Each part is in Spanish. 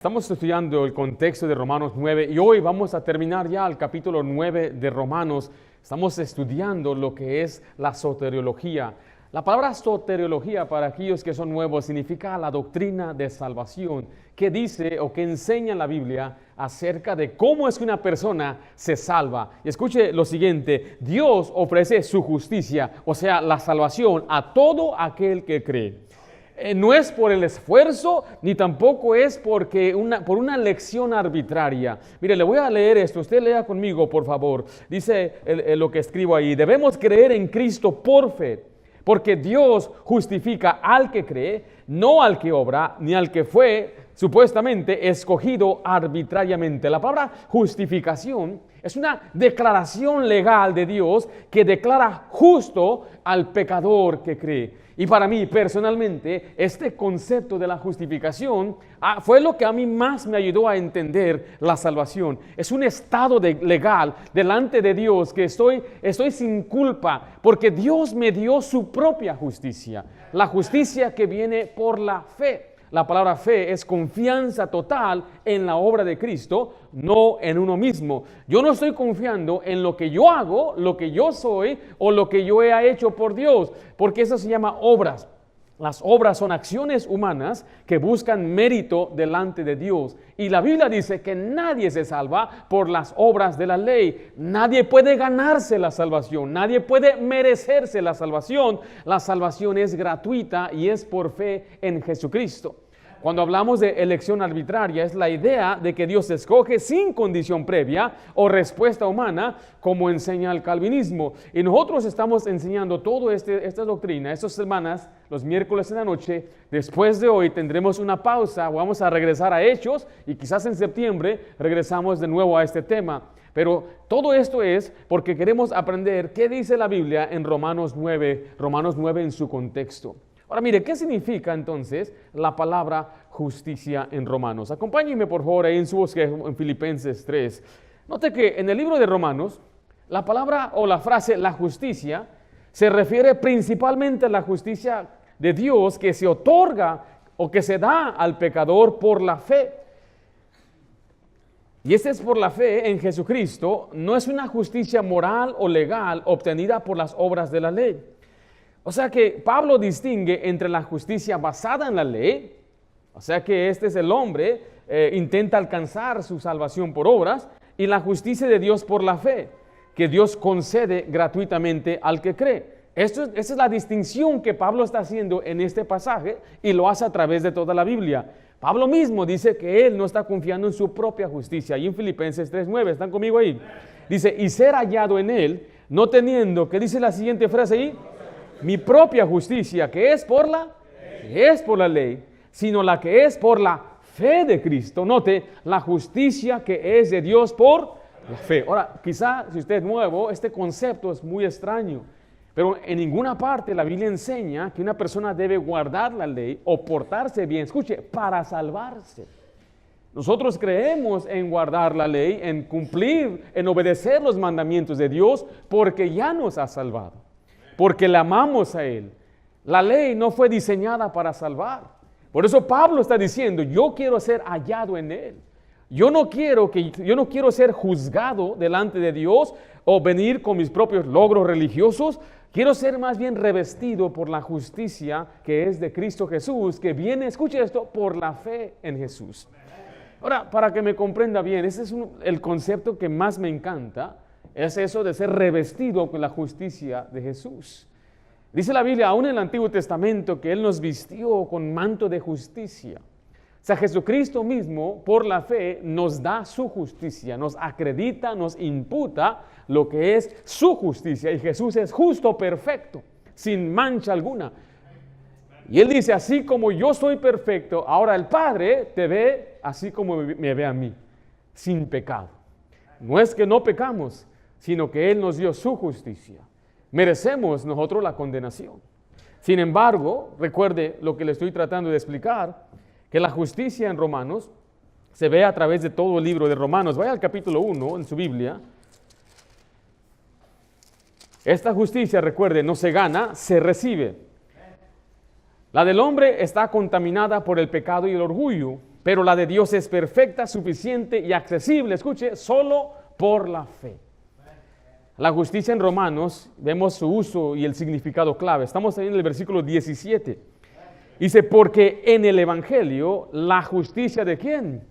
Estamos estudiando el contexto de Romanos 9 y hoy vamos a terminar ya el capítulo 9 de Romanos. Estamos estudiando lo que es la soteriología. La palabra soteriología, para aquellos que son nuevos, significa la doctrina de salvación, que dice o que enseña la Biblia acerca de cómo es que una persona se salva. Y escuche lo siguiente: Dios ofrece su justicia, o sea, la salvación a todo aquel que cree. No es por el esfuerzo, ni tampoco es por una elección arbitraria. Mire, le voy a leer esto, usted lea conmigo, por favor. Dice lo que escribo ahí: debemos creer en Cristo por fe, porque Dios justifica al que cree, no al que obra, ni al que fue supuestamente escogido arbitrariamente. La palabra justificación es una declaración legal de Dios que declara justo al pecador que cree. Y para mí, personalmente, este concepto de la justificación fue lo que a mí más me ayudó a entender la salvación. Es un estado legal delante de Dios que estoy sin culpa, porque Dios me dio su propia justicia, la justicia que viene por la fe. La palabra fe es confianza total en la obra de Cristo, no en uno mismo. Yo no estoy confiando en lo que yo hago, lo que yo soy o lo que yo he hecho por Dios, porque eso se llama obras. Las obras son acciones humanas que buscan mérito delante de Dios. Y la Biblia dice que nadie se salva por las obras de la ley. Nadie puede ganarse la salvación. Nadie puede merecerse la salvación. La salvación es gratuita y es por fe en Jesucristo. Cuando hablamos de elección arbitraria, es la idea de que Dios escoge sin condición previa o respuesta humana, como enseña el calvinismo. Y nosotros estamos enseñando toda esta doctrina estas semanas, los miércoles en la noche. Después de hoy tendremos una pausa, vamos a regresar a Hechos y quizás en septiembre regresamos de nuevo a este tema. Pero todo esto es porque queremos aprender qué dice la Biblia en Romanos 9 en su contexto. Ahora mire, ¿qué significa entonces la palabra justicia en Romanos? Acompáñenme por favor ahí en su bosquejo en Filipenses 3. Note que en el libro de Romanos, la palabra o la frase la justicia se refiere principalmente a la justicia de Dios que se otorga o que se da al pecador por la fe. Y este es por la fe en Jesucristo, no es una justicia moral o legal obtenida por las obras de la ley. O sea que Pablo distingue entre la justicia basada en la ley, o sea que este es el hombre, intenta alcanzar su salvación por obras, y la justicia de Dios por la fe, que Dios concede gratuitamente al que cree. Esa es la distinción que Pablo está haciendo en este pasaje y lo hace a través de toda la Biblia. Pablo mismo dice que él no está confiando en su propia justicia. Ahí en Filipenses 3:9, ¿están conmigo ahí? Dice, y ser hallado en él, no teniendo, ¿qué dice la siguiente frase ahí? Mi propia justicia, que es por la ley, sino la que es por la fe de Cristo. Note, la justicia que es de Dios por la fe. Ahora, quizá si usted es nuevo, este concepto es muy extraño, pero en ninguna parte la Biblia enseña que una persona debe guardar la ley o portarse bien, escuche, para salvarse. Nosotros creemos en guardar la ley, en cumplir, en obedecer los mandamientos de Dios, porque ya nos ha salvado, porque le amamos a Él. La ley no fue diseñada para salvar. Por eso Pablo está diciendo, yo quiero ser hallado en Él. Yo no quiero ser juzgado delante de Dios o venir con mis propios logros religiosos. Quiero ser más bien revestido por la justicia que es de Cristo Jesús, que viene, escuche esto, por la fe en Jesús. Ahora, para que me comprenda bien, ese es el concepto que más me encanta, es eso de ser revestido con la justicia de Jesús. Dice la Biblia, aún en el Antiguo Testamento, que Él nos vistió con manto de justicia. O sea, Jesucristo mismo, por la fe, nos da su justicia, nos acredita, nos imputa lo que es su justicia. Y Jesús es justo, perfecto, sin mancha alguna. Y Él dice, así como yo soy perfecto, ahora el Padre te ve así como me ve a mí, sin pecado. No es que no pecamos, sino que Él nos dio su justicia. Merecemos nosotros la condenación. Sin embargo, recuerde lo que le estoy tratando de explicar, que la justicia en Romanos se ve a través de todo el libro de Romanos. Vaya al capítulo 1 en su Biblia. Esta justicia, recuerde, no se gana, se recibe. La del hombre está contaminada por el pecado y el orgullo, pero la de Dios es perfecta, suficiente y accesible, escuche, solo por la fe. La justicia en Romanos, vemos su uso y el significado clave. Estamos ahí en el versículo 17. Dice, porque en el Evangelio, la justicia ¿de quién?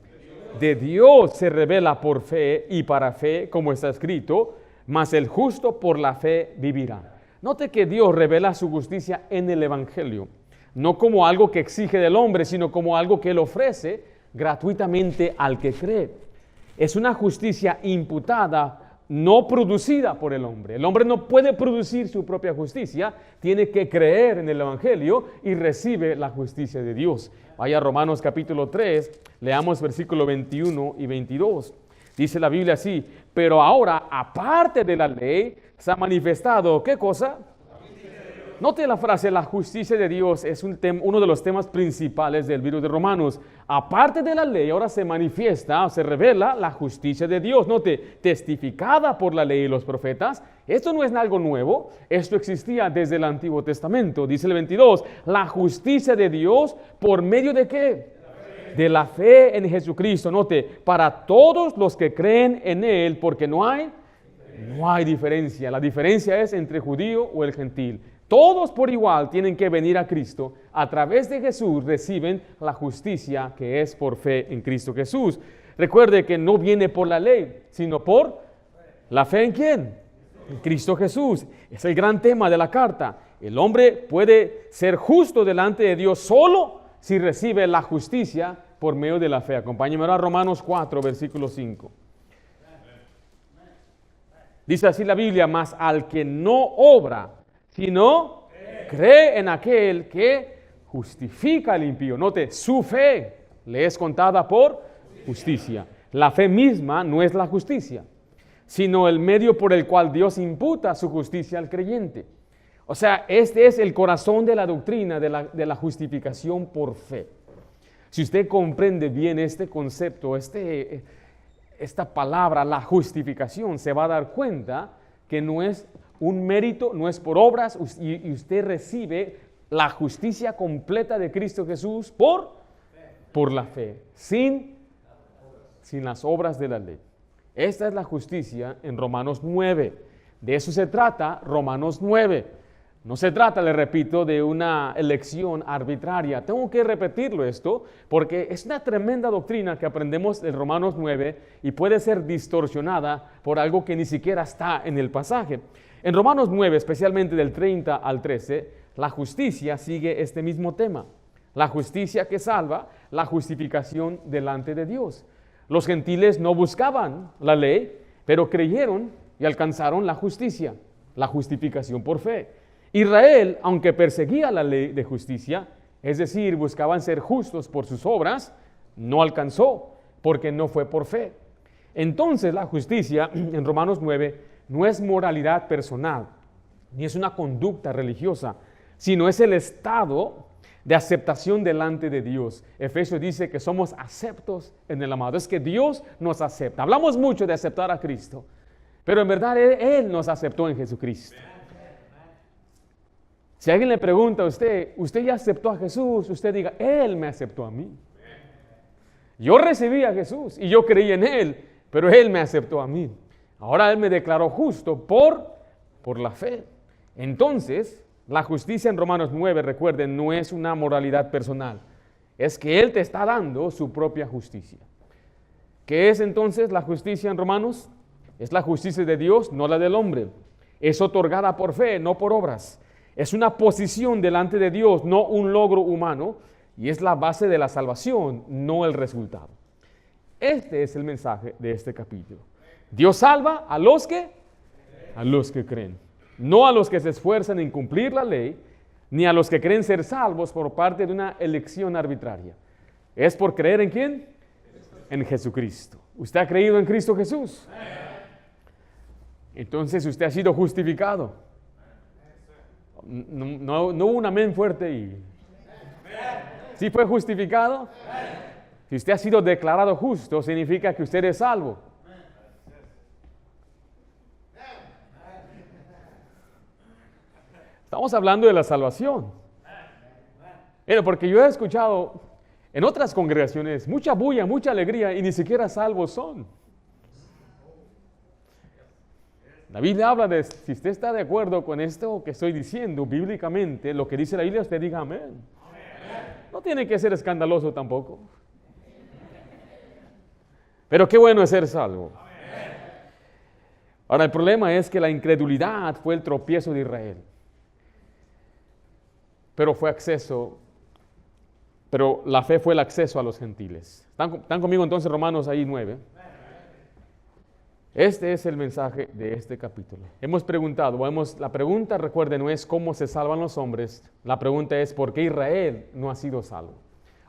De Dios se revela por fe y para fe, como está escrito, mas el justo por la fe vivirá. Note que Dios revela su justicia en el Evangelio, no como algo que exige del hombre, sino como algo que Él ofrece gratuitamente al que cree. Es una justicia imputada, no producida por el hombre. El hombre no puede producir su propia justicia, tiene que creer en el Evangelio y recibe la justicia de Dios. Vaya a Romanos capítulo 3, leamos versículo 21 y 22. Dice la Biblia así, pero ahora, aparte de la ley, se ha manifestado, ¿qué cosa? Note la frase, la justicia de Dios es uno de los temas principales del libro de Romanos. Aparte de la ley, ahora se manifiesta o se revela la justicia de Dios. Note, testificada por la ley y los profetas. Esto no es algo nuevo, esto existía desde el Antiguo Testamento. Dice el 22, la justicia de Dios por medio de ¿qué? De la fe en Jesucristo. Note, para todos los que creen en Él, porque no hay diferencia. La diferencia es entre judío o el gentil. Todos por igual tienen que venir a Cristo. A través de Jesús reciben la justicia que es por fe en Cristo Jesús. Recuerde que no viene por la ley, sino por la fe en ¿quién? En Cristo Jesús. Es el gran tema de la carta. El hombre puede ser justo delante de Dios solo si recibe la justicia por medio de la fe. Acompáñenme a Romanos 4, versículo 5. Dice así la Biblia, mas al que no obra, sino cree en aquel que justifica al impío. Note, su fe le es contada por justicia. La fe misma no es la justicia, sino el medio por el cual Dios imputa su justicia al creyente. O sea, este es el corazón de la doctrina de la justificación por fe. Si usted comprende bien este concepto, esta palabra, la justificación, se va a dar cuenta que no es un mérito, no es por obras, y usted recibe la justicia completa de Cristo Jesús por la fe, sin las obras de la ley. Esta es la justicia en Romanos 9. De eso se trata Romanos 9. No se trata, le repito, de una elección arbitraria. Tengo que repetirlo esto porque es una tremenda doctrina que aprendemos en Romanos 9 y puede ser distorsionada por algo que ni siquiera está en el pasaje. En Romanos 9, especialmente del 30 al 13, la justicia sigue este mismo tema. La justicia que salva, la justificación delante de Dios. Los gentiles no buscaban la ley, pero creyeron y alcanzaron la justicia, la justificación por fe. Israel, aunque perseguía la ley de justicia, es decir, buscaban ser justos por sus obras, no alcanzó, porque no fue por fe. Entonces la justicia en Romanos 9 no es moralidad personal, ni es una conducta religiosa, sino es el estado de aceptación delante de Dios. Efesios dice que somos aceptos en el amado, es que Dios nos acepta. Hablamos mucho de aceptar a Cristo, pero en verdad Él nos aceptó en Jesucristo. Si alguien le pregunta a usted, ¿usted ya aceptó a Jesús? Usted diga, Él me aceptó a mí. Yo recibí a Jesús y yo creí en Él, pero Él me aceptó a mí. Ahora Él me declaró justo por la fe. Entonces, la justicia en Romanos 9, recuerden, no es una moralidad personal. Es que Él te está dando su propia justicia. ¿Qué es entonces la justicia en Romanos? Es la justicia de Dios, no la del hombre. Es otorgada por fe, no por obras. Es una posición delante de Dios, no un logro humano. Y es la base de la salvación, no el resultado. Este es el mensaje de este capítulo. Dios salva a los que creen. No a los que se esfuerzan en cumplir la ley, ni a los que creen ser salvos por parte de una elección arbitraria. Es por creer en ¿quién? En Jesucristo. ¿Usted ha creído en Cristo Jesús? Entonces usted ha sido justificado. No hubo un amén fuerte y... ¿Sí fue justificado? Si usted ha sido declarado justo, significa que usted es salvo. Estamos hablando de la salvación. Porque yo he escuchado En otras congregaciones, mucha bulla, mucha alegría y ni siquiera salvos son. La Biblia habla de, si usted está de acuerdo con esto que estoy diciendo bíblicamente, lo que dice la Biblia, usted diga amén. No tiene que ser escandaloso tampoco. Pero qué bueno es ser salvo. Ahora, el problema es que la incredulidad fue el tropiezo de Israel. Pero la fe fue el acceso a los gentiles. ¿Están conmigo entonces Romanos ahí 9? Este es el mensaje de este capítulo. Hemos preguntado, la pregunta, recuerden, no es cómo se salvan los hombres. La pregunta es por qué Israel no ha sido salvo.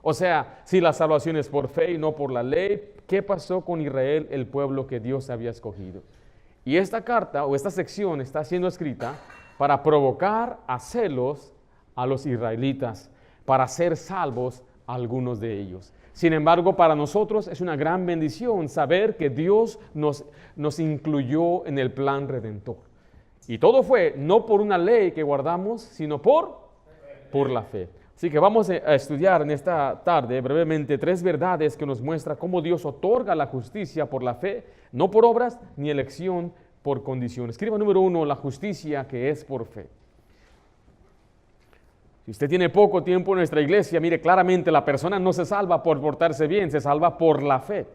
O sea, si la salvación es por fe y no por la ley, ¿qué pasó con Israel, el pueblo que Dios había escogido? Y esta carta o esta sección está siendo escrita para provocar a celos a los israelitas, para ser salvos a algunos de ellos. Sin embargo, para nosotros es una gran bendición saber que Dios nos incluyó en el plan redentor. Y todo fue no por una ley que guardamos, sino por la fe. Así que vamos a estudiar en esta tarde brevemente 3 verdades que nos muestran cómo Dios otorga la justicia por la fe, no por obras ni elección por condición. Escriba número 1, la justicia que es por fe. Si usted tiene poco tiempo en nuestra iglesia, mire claramente, la persona no se salva por portarse bien, se salva por la fe,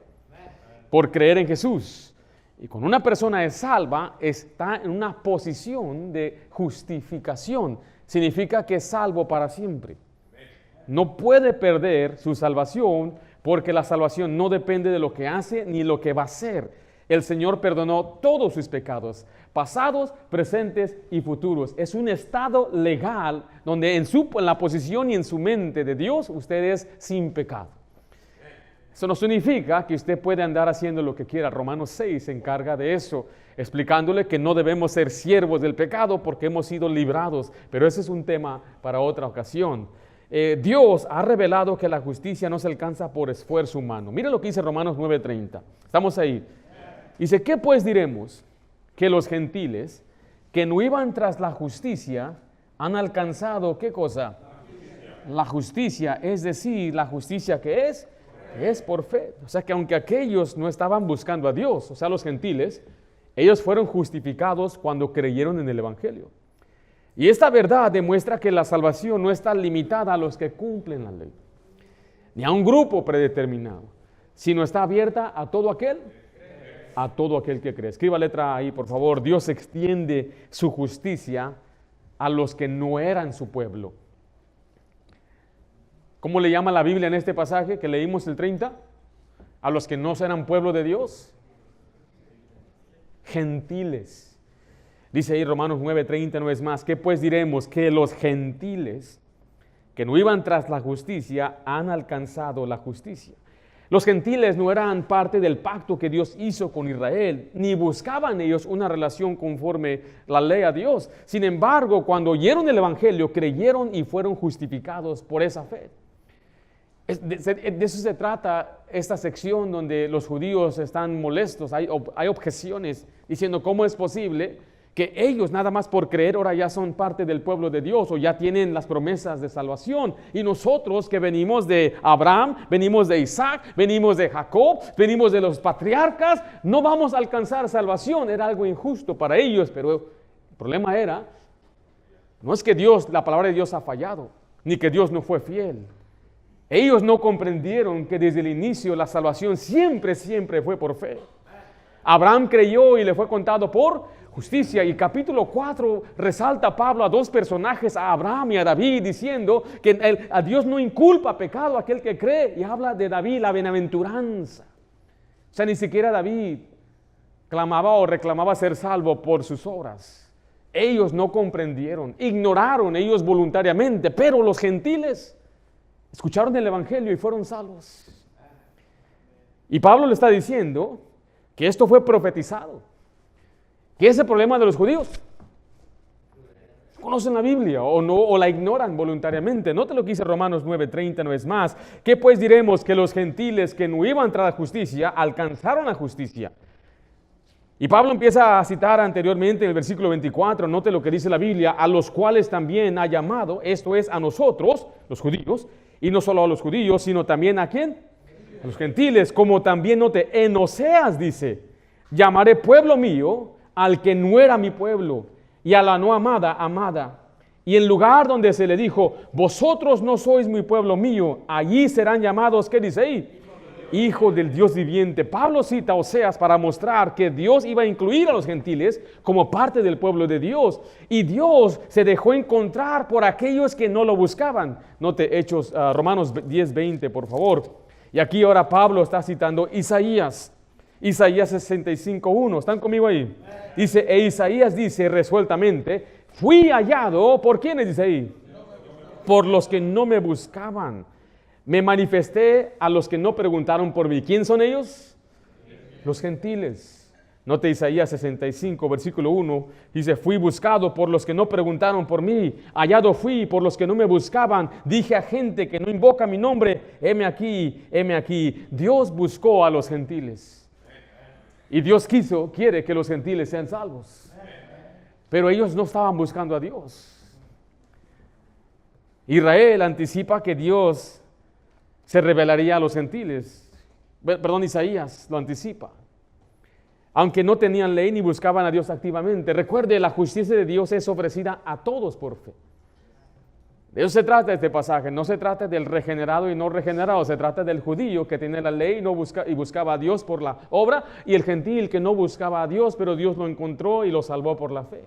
por creer en Jesús. Y cuando una persona es salva, está en una posición de justificación. Significa que es salvo para siempre. No puede perder su salvación porque la salvación no depende de lo que hace ni lo que va a hacer. El Señor perdonó todos sus pecados, pasados, presentes y futuros. Es un estado legal donde en la posición y en su mente de Dios usted es sin pecado. Eso no significa que usted puede andar haciendo lo que quiera. Romanos 6 se encarga de eso, explicándole que no debemos ser siervos del pecado porque hemos sido librados. Pero ese es un tema para otra ocasión. Dios ha revelado que la justicia no se alcanza por esfuerzo humano. Mire lo que dice Romanos 9:30. Estamos ahí. Dice, ¿qué pues diremos? Que los gentiles que no iban tras la justicia han alcanzado, ¿qué cosa? La justicia, es decir, la justicia que es por fe. O sea que aunque aquellos no estaban buscando a Dios, o sea los gentiles, ellos fueron justificados cuando creyeron en el Evangelio. Y esta verdad demuestra que la salvación no está limitada a los que cumplen la ley, ni a un grupo predeterminado, sino está abierta a todo aquel que cree. Escriba letra ahí, por favor. Dios extiende su justicia a los que no eran su pueblo. ¿Cómo le llama la Biblia en este pasaje que leímos el 30? A los que no eran pueblo de Dios. Gentiles. Dice ahí Romanos 9:30, no es más. ¿Qué pues diremos? Que los gentiles que no iban tras la justicia han alcanzado la justicia. Los gentiles no eran parte del pacto que Dios hizo con Israel, ni buscaban ellos una relación conforme la ley a Dios. Sin embargo, cuando oyeron el Evangelio, creyeron y fueron justificados por esa fe. De eso se trata esta sección donde los judíos están molestos, hay objeciones, diciendo cómo es posible que ellos nada más por creer ahora ya son parte del pueblo de Dios o ya tienen las promesas de salvación. Y nosotros que venimos de Abraham, venimos de Isaac, venimos de Jacob, venimos de los patriarcas, no vamos a alcanzar salvación. Era algo injusto para ellos, pero el problema era, no es que la palabra de Dios ha fallado, ni que Dios no fue fiel. Ellos no comprendieron que desde el inicio la salvación siempre fue por fe. Abraham creyó y le fue contado por justicia. Y capítulo 4 resalta Pablo a 2 personajes, a Abraham y a David, diciendo que a Dios no inculpa pecado a aquel que cree. Y habla de David, la bienaventuranza. O sea, ni siquiera David clamaba o reclamaba ser salvo por sus obras. Ellos no comprendieron, ignoraron ellos voluntariamente, pero los gentiles escucharon el Evangelio y fueron salvos. Y Pablo le está diciendo que esto fue profetizado. ¿Qué es el problema de los judíos? Conocen la Biblia o no, o la ignoran voluntariamente. Note lo que dice Romanos 9:30, no es más. ¿Qué pues diremos? Que los gentiles que no iban tras la justicia alcanzaron la justicia. Y Pablo empieza a citar anteriormente en el versículo 24, note lo que dice la Biblia, a los cuales también ha llamado, esto es a nosotros, los judíos, y no solo a los judíos, sino también a ¿quién? A los gentiles, como también note, en Oseas dice, llamaré pueblo mío al que no era mi pueblo, y a la no amada, amada. Y en lugar donde se le dijo, vosotros no sois mi pueblo mío, allí serán llamados, ¿qué dice ahí? Hijo del Dios viviente. Pablo cita a Oseas para mostrar que Dios iba a incluir a los gentiles como parte del pueblo de Dios. Y Dios se dejó encontrar por aquellos que no lo buscaban. Note Hechos, Romanos 10:20, por favor. Y aquí ahora Pablo está citando Isaías 65:1. ¿Están conmigo ahí? Dice, e Isaías dice resueltamente, fui hallado, ¿por quiénes dice ahí? Por los que no me buscaban. Me manifesté a los que no preguntaron por mí. ¿Quién son ellos? Los gentiles. Note Isaías 65, versículo 1. Dice, fui buscado por los que no preguntaron por mí. Hallado fui por los que no me buscaban. Dije a gente que no invoca mi nombre, heme aquí, heme aquí. Dios buscó a los gentiles. Y Dios quiere que los gentiles sean salvos. Pero ellos no estaban buscando a Dios. Israel anticipa que Dios se revelaría a los gentiles. Isaías lo anticipa. Aunque no tenían ley ni buscaban a Dios activamente. Recuerde, la justicia de Dios es ofrecida a todos por fe. De eso se trata este pasaje. No se trata del regenerado y no regenerado. Se trata del judío que tiene la ley y buscaba a Dios por la obra, y el gentil que no buscaba a Dios, pero Dios lo encontró y lo salvó por la fe.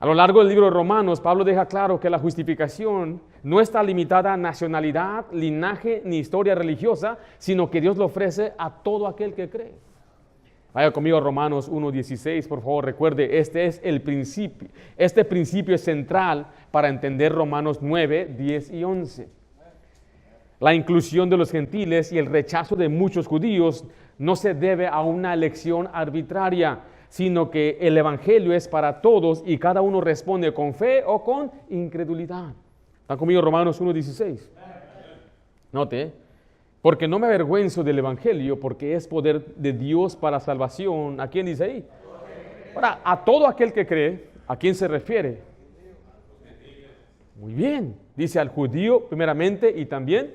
A lo largo del libro de Romanos, Pablo deja claro que la justificación no está limitada a nacionalidad, linaje ni historia religiosa, sino que Dios lo ofrece a todo aquel que cree. Vaya conmigo a Romanos 1:16, por favor. Recuerde, este es el principio. Este principio es central para entender Romanos 9, 10 y 11. La inclusión de los gentiles y el rechazo de muchos judíos no se debe a una elección arbitraria, sino que el evangelio es para todos y cada uno responde con fe o con incredulidad. ¿Están conmigo Romanos 1:16? Note, porque no me avergüenzo del evangelio, porque es poder de Dios para salvación. ¿A quién dice ahí? Ahora, a todo aquel que cree, ¿a quién se refiere? Muy bien, dice al judío primeramente y también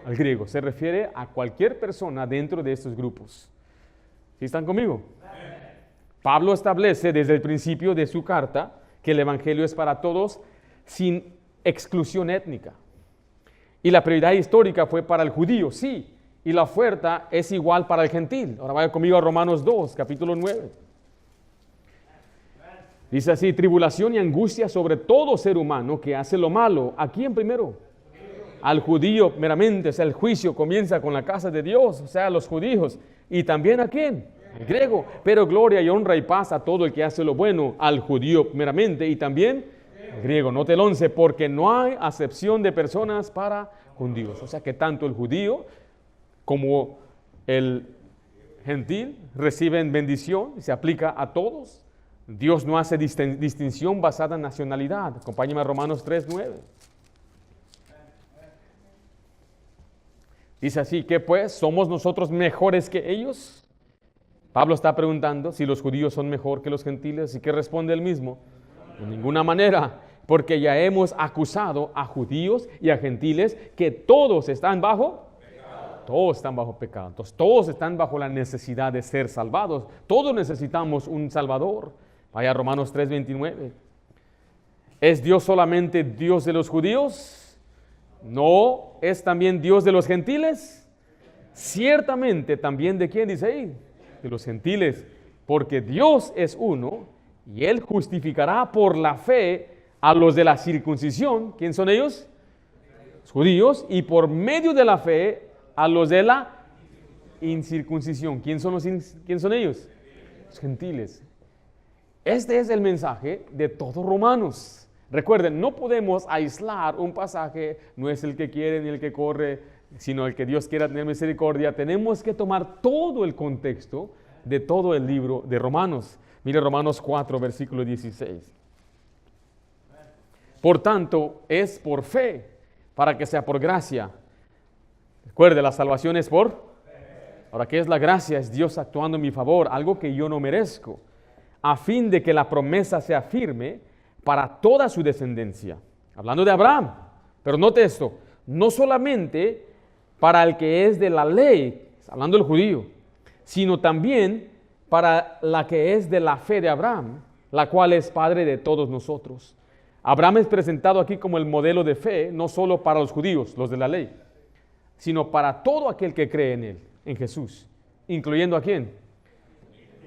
al griego. Se refiere a cualquier persona dentro de estos grupos. ¿Sí están conmigo? Pablo establece desde el principio de su carta que el evangelio es para todos sin exclusión étnica. Y la prioridad histórica fue para el judío, sí, y la oferta es igual para el gentil. Ahora vaya conmigo a Romanos 2, capítulo 9. Dice así, tribulación y angustia sobre todo ser humano que hace lo malo. ¿A quién primero? Al judío meramente, o sea, el juicio comienza con la casa de Dios, o sea, a los judíos. ¿Y también a quién? Al griego. Pero gloria y honra y paz a todo el que hace lo bueno, al judío meramente y también al griego. Note el 11, porque no hay acepción de personas para con Dios. O sea que tanto el judío como el gentil reciben bendición y se aplica a todos. Dios no hace distinción basada en nacionalidad. Acompáñame a Romanos 3:9. Dice así, ¿qué pues? ¿Somos nosotros mejores que ellos? Pablo está preguntando si los judíos son mejor que los gentiles. ¿Y qué responde él mismo? De ninguna manera, porque ya hemos acusado a judíos y a gentiles que todos están bajo pecado. Todos están bajo pecado. Entonces, todos están bajo la necesidad de ser salvados. Todos necesitamos un Salvador. Vaya a Romanos 3:29. ¿Es Dios solamente Dios de los judíos? ¿No es también Dios de los gentiles? Ciertamente también de quién dice ahí, de los gentiles, porque Dios es uno y Él justificará por la fe a los de la circuncisión. ¿Quién son ellos? Los judíos. Y por medio de la fe a los de la incircuncisión. ¿Quién son ellos? Los gentiles. Este es el mensaje de todos Romanos. Recuerden, no podemos aislar un pasaje, no es el que quiere ni el que corre, sino el que Dios quiera tener misericordia. Tenemos que tomar todo el contexto de todo el libro de Romanos. Mire Romanos 4, versículo 16. Por tanto, es por fe, para que sea por gracia. Recuerde, la salvación es por Ahora, ¿qué es la gracia? Es Dios actuando en mi favor, algo que yo no merezco, a fin de que la promesa sea firme para toda su descendencia. Hablando de Abraham, pero note esto, no solamente para el que es de la ley, hablando del judío, sino también para la que es de la fe de Abraham, la cual es padre de todos nosotros. Abraham es presentado aquí como el modelo de fe, no solo para los judíos, los de la ley, sino para todo aquel que cree en él, en Jesús, incluyendo ¿a quién?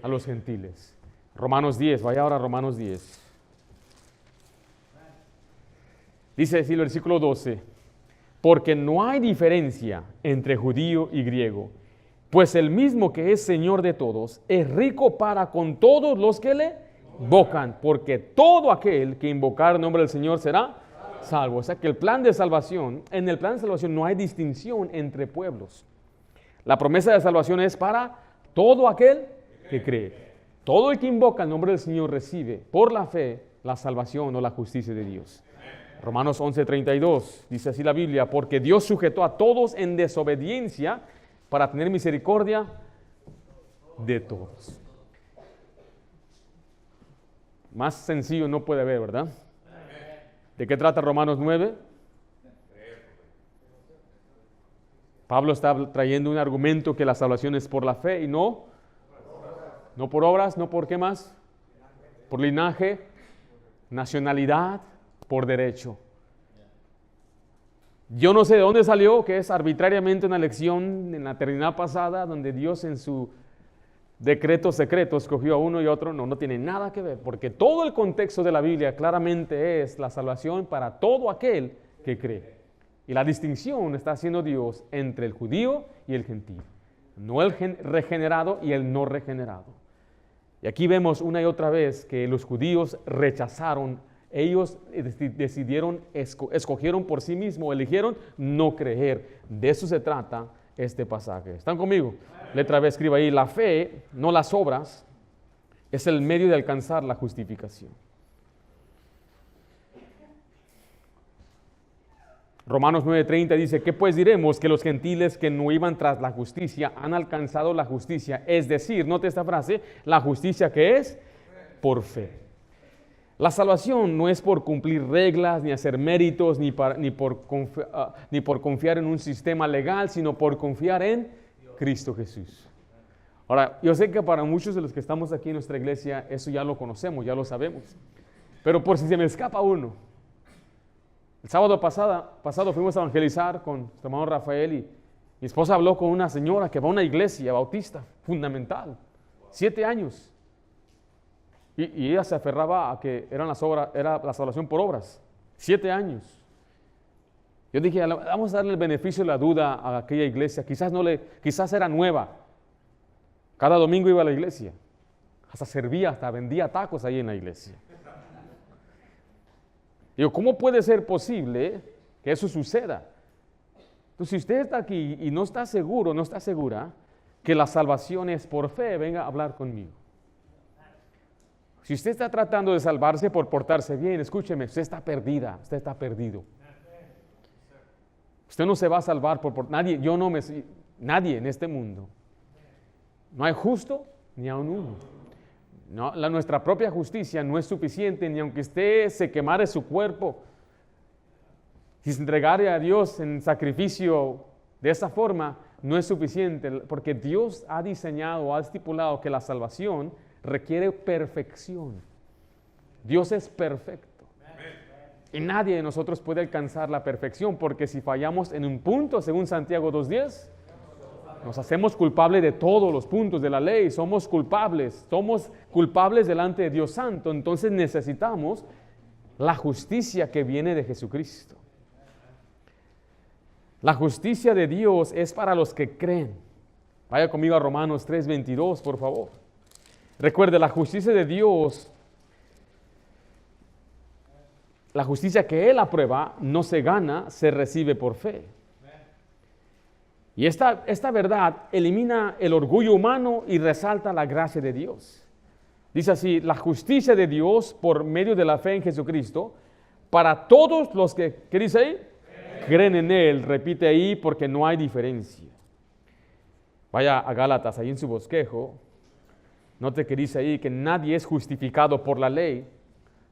A los gentiles. Romanos 10, vaya ahora a Romanos 10. Dice así el versículo 12, porque no hay diferencia entre judío y griego, pues el mismo que es Señor de todos es rico para con todos los que le invocan, porque todo aquel que invocar el nombre del Señor será salvo. O sea que el plan de salvación, en el plan de salvación no hay distinción entre pueblos. La promesa de salvación es para todo aquel que cree. Todo el que invoca el nombre del Señor recibe por la fe la salvación o la justicia de Dios. Romanos 11:32 dice así la Biblia, porque Dios sujetó a todos en desobediencia para tener misericordia de todos. Más sencillo no puede haber, ¿verdad? ¿De qué trata Romanos 9? Pablo está trayendo un argumento que la salvación es por la fe y no por obras, no por qué más, por linaje, nacionalidad, por derecho. Yo no sé de dónde salió, que es arbitrariamente una elección en la eternidad pasada, donde Dios en su decreto secreto escogió a uno y a otro. No tiene nada que ver, porque todo el contexto de la Biblia claramente es la salvación para todo aquel que cree. Y la distinción está haciendo Dios entre el judío y el gentil, no el regenerado y el no regenerado. Y aquí vemos una y otra vez que los judíos rechazaron, ellos decidieron, escogieron por sí mismos, eligieron no creer. De eso se trata este pasaje. ¿Están conmigo? Letra B, escriba ahí, la fe, no las obras, es el medio de alcanzar la justificación. Romanos 9:30 dice, ¿qué pues diremos? Que los gentiles que no iban tras la justicia han alcanzado la justicia. Es decir, note esta frase, la justicia que es por fe. La salvación no es por cumplir reglas, ni hacer méritos, ni por confiar en un sistema legal, sino por confiar en Cristo Jesús. Ahora, yo sé que para muchos de los que estamos aquí en nuestra iglesia, eso ya lo conocemos, ya lo sabemos. Pero por si se me escapa uno, el sábado pasado fuimos a evangelizar con nuestro hermano Rafael y mi esposa habló con una señora que va a una iglesia bautista fundamental, 7 años. Y ella se aferraba a que era la salvación por obras, 7 años. Yo dije, vamos a darle el beneficio de la duda a aquella iglesia, quizás era nueva. Cada domingo iba a la iglesia, hasta vendía tacos ahí en la iglesia. Digo, ¿cómo puede ser posible que eso suceda? Entonces, si usted está aquí y no está seguro, no está segura que la salvación es por fe, venga a hablar conmigo. Si usted está tratando de salvarse por portarse bien, escúcheme, usted está perdida, usted está perdido. Usted no se va a salvar por nadie, nadie en este mundo. No hay justo ni aun uno. No, nuestra propia justicia no es suficiente, ni aunque usted se quemare su cuerpo, si se entregara a Dios en sacrificio de esa forma, no es suficiente, porque Dios ha diseñado, ha estipulado que la salvación requiere perfección. Dios es perfecto. Y nadie de nosotros puede alcanzar la perfección, porque si fallamos en un punto, según Santiago 2:10, nos hacemos culpables de todos los puntos de la ley, somos culpables delante de Dios Santo. Entonces necesitamos la justicia que viene de Jesucristo. La justicia de Dios es para los que creen. Vaya conmigo a Romanos 3:22, por favor. Recuerde, la justicia de Dios, la justicia que Él aprueba, no se gana, se recibe por fe. Y esta verdad elimina el orgullo humano y resalta la gracia de Dios. Dice así, la justicia de Dios por medio de la fe en Jesucristo, para todos los que, ¿qué dice ahí? Creen en Él, repite ahí, porque no hay diferencia. Vaya a Gálatas, ahí en su bosquejo. Note que dice ahí que nadie es justificado por la ley,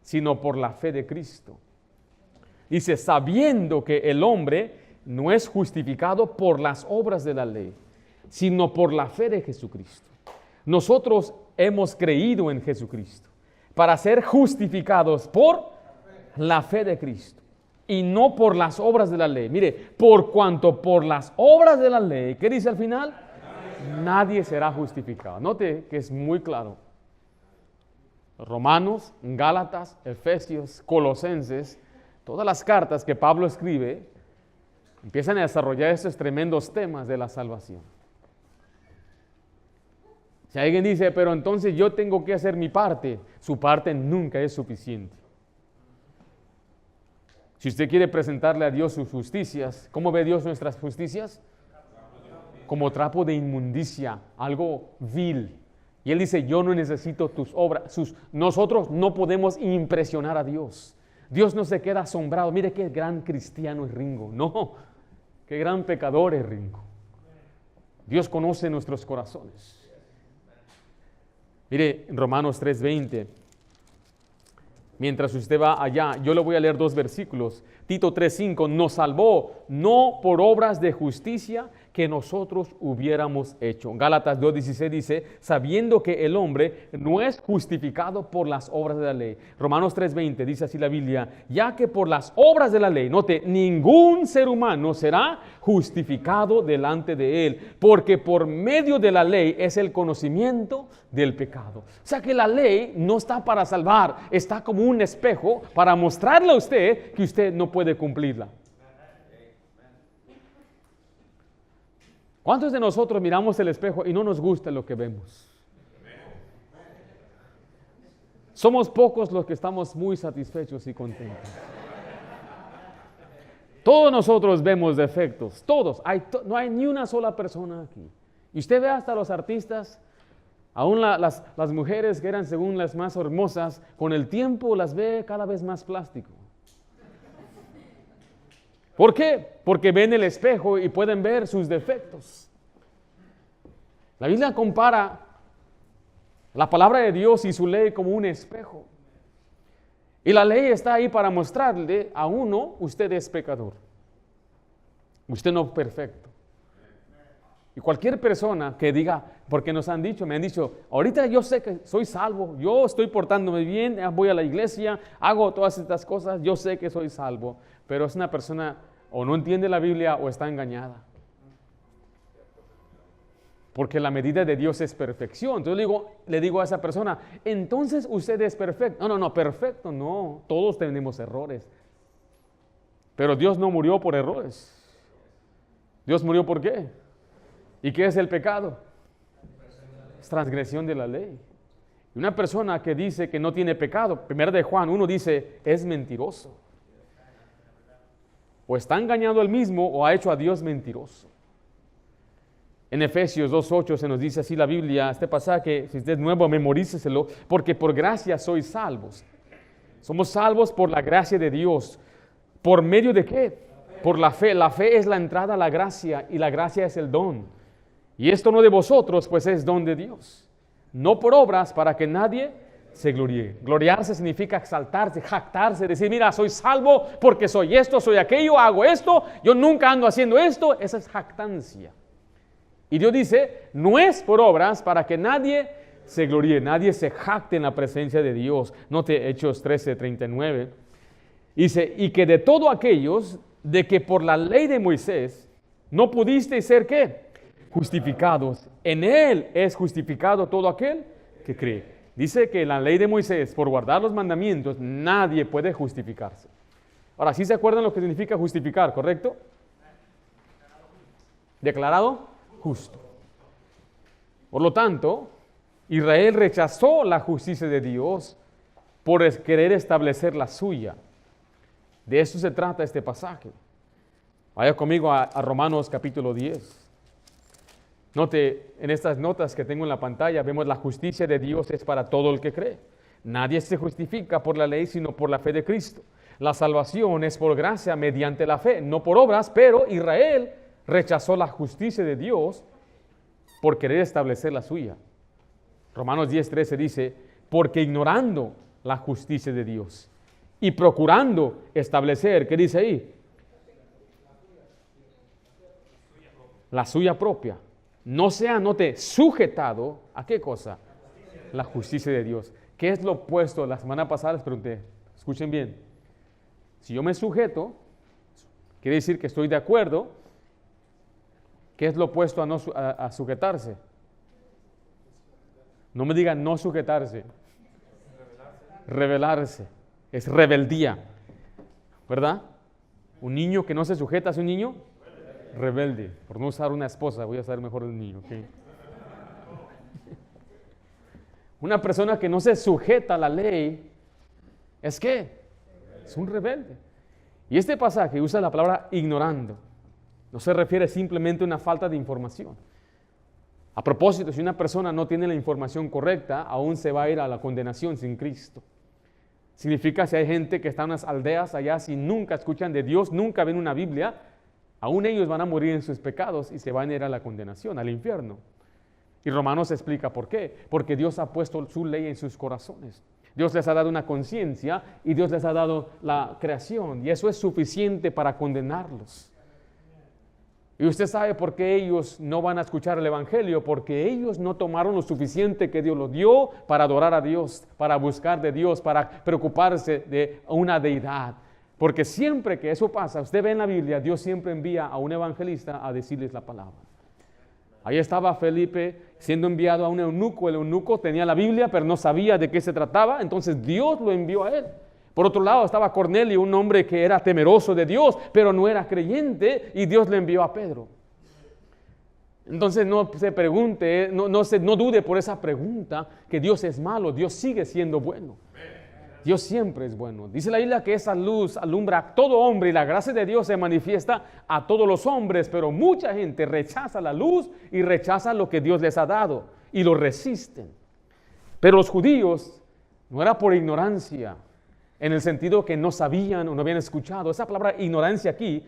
sino por la fe de Cristo. Dice, sabiendo que el hombre no es justificado por las obras de la ley, sino por la fe de Jesucristo. Nosotros hemos creído en Jesucristo para ser justificados por la fe de Cristo y no por las obras de la ley. Mire, por cuanto por las obras de la ley, ¿qué dice al final? Nadie será justificado. Note que es muy claro. Romanos, Gálatas, Efesios, Colosenses, todas las cartas que Pablo escribe empiezan a desarrollar estos tremendos temas de la salvación. Si alguien dice, pero entonces yo tengo que hacer mi parte, su parte nunca es suficiente. Si usted quiere presentarle a Dios sus justicias, ¿cómo ve Dios nuestras justicias? Como trapo de inmundicia, algo vil. Y Él dice, yo no necesito tus obras. Nosotros no podemos impresionar a Dios. Dios no se queda asombrado. Mire qué gran cristiano es Ringo. No, qué gran pecador es Ringo. Dios conoce nuestros corazones. Mire, en Romanos 3:20, mientras usted va allá, yo le voy a leer 2 versículos. Tito 3:5, nos salvó no por obras de justicia que nosotros hubiéramos hecho. Gálatas 2:16 dice, sabiendo que el hombre no es justificado por las obras de la ley. Romanos 3:20 dice así la Biblia, ya que por las obras de la ley, note, ningún ser humano será justificado delante de él, porque por medio de la ley es el conocimiento del pecado. O sea que la ley no está para salvar, está como un espejo para mostrarle a usted que usted no puede cumplirla. ¿Cuántos de nosotros miramos el espejo y no nos gusta lo que vemos? Somos pocos los que estamos muy satisfechos y contentos. Todos nosotros vemos defectos, todos. No hay ni una sola persona aquí. Y usted ve hasta los artistas, aún las mujeres que eran según las más hermosas, con el tiempo las ve cada vez más plástico. ¿Por qué? Porque ven el espejo y pueden ver sus defectos. La Biblia compara la palabra de Dios y su ley como un espejo. Y la ley está ahí para mostrarle a uno, usted es pecador. Usted no es perfecto. Y cualquier persona que diga, porque me han dicho, ahorita yo sé que soy salvo, yo estoy portándome bien, voy a la iglesia, hago todas estas cosas, yo sé que soy salvo, pero es una persona o no entiende la Biblia o está engañada. Porque la medida de Dios es perfección. Entonces le digo a esa persona, entonces usted es perfecto. No, perfecto no, todos tenemos errores. Pero Dios no murió por errores. Dios murió ¿por qué? ¿Y qué es el pecado? Es transgresión de la ley. Y una persona que dice que no tiene pecado, 1 de Juan 1 dice, es mentiroso. O está engañando él mismo o ha hecho a Dios mentiroso. En Efesios 2:8 se nos dice así la Biblia, este pasaje, si usted es nuevo, memoríceselo, porque por gracia sois salvos. Somos salvos por la gracia de Dios. ¿Por medio de qué? Por la fe. La fe es la entrada a la gracia y la gracia es el don. Y esto no de vosotros, pues es don de Dios. No por obras para que nadie se gloríe. Gloriarse significa exaltarse, jactarse, decir, mira, soy salvo porque soy esto, soy aquello, hago esto, yo nunca ando haciendo esto. Esa es jactancia. Y Dios dice, no es por obras para que nadie se gloríe, nadie se jacte en la presencia de Dios. Note Hechos 13:39. Dice, y que de todos aquellos de que por la ley de Moisés no pudisteis ser ¿qué? Justificados. En él es justificado todo aquel que cree. Dice que en la ley de Moisés, por guardar los mandamientos, nadie puede justificarse. Ahora, ¿sí se acuerdan lo que significa justificar, correcto? Declarado justo. Por lo tanto, Israel rechazó la justicia de Dios por querer establecer la suya. De eso se trata este pasaje. Vaya conmigo a Romanos capítulo 10. Note, en estas notas que tengo en la pantalla, vemos la justicia de Dios es para todo el que cree. Nadie se justifica por la ley, sino por la fe de Cristo. La salvación es por gracia mediante la fe, no por obras, pero Israel rechazó la justicia de Dios por querer establecer la suya. Romanos 10:13 dice, porque ignorando la justicia de Dios y procurando establecer, ¿qué dice ahí? La suya propia. No se anote sujetado, ¿a qué cosa? La justicia de Dios. ¿Qué es lo opuesto? La semana pasada les pregunté, escuchen bien, si yo me sujeto, quiere decir que estoy de acuerdo. ¿Qué es lo opuesto a sujetarse? No me digan no sujetarse. Rebelarse. Es rebeldía. ¿Verdad? Un niño que no se sujeta es un niño rebelde. Por no usar una esposa, voy a usar mejor el niño. ¿Okay? Una persona que no se sujeta a la ley, ¿es qué? Es un rebelde. Y este pasaje usa la palabra ignorando. No se refiere simplemente a una falta de información. A propósito, si una persona no tiene la información correcta, aún se va a ir a la condenación sin Cristo. Significa si hay gente que está en unas aldeas allá, si nunca escuchan de Dios, nunca ven una Biblia, aún ellos van a morir en sus pecados y se van a ir a la condenación, al infierno. Y Romanos explica por qué. Porque Dios ha puesto su ley en sus corazones. Dios les ha dado una conciencia y Dios les ha dado la creación. Y eso es suficiente para condenarlos. Y usted sabe por qué ellos no van a escuchar el Evangelio, porque ellos no tomaron lo suficiente que Dios los dio para adorar a Dios, para buscar de Dios, para preocuparse de una deidad. Porque siempre que eso pasa, usted ve en la Biblia, Dios siempre envía a un evangelista a decirles la palabra. Ahí estaba Felipe siendo enviado a un eunuco. El eunuco tenía la Biblia, pero no sabía de qué se trataba, entonces Dios lo envió a él. Por otro lado estaba Cornelio, un hombre que era temeroso de Dios, pero no era creyente, y Dios le envió a Pedro. Entonces no se pregunte, no dude por esa pregunta que Dios es malo. Dios sigue siendo bueno. Dios siempre es bueno. Dice la Biblia que esa luz alumbra a todo hombre y la gracia de Dios se manifiesta a todos los hombres, pero mucha gente rechaza la luz y rechaza lo que Dios les ha dado y lo resisten. Pero los judíos no era por ignorancia, en el sentido que no sabían o no habían escuchado. Esa palabra ignorancia aquí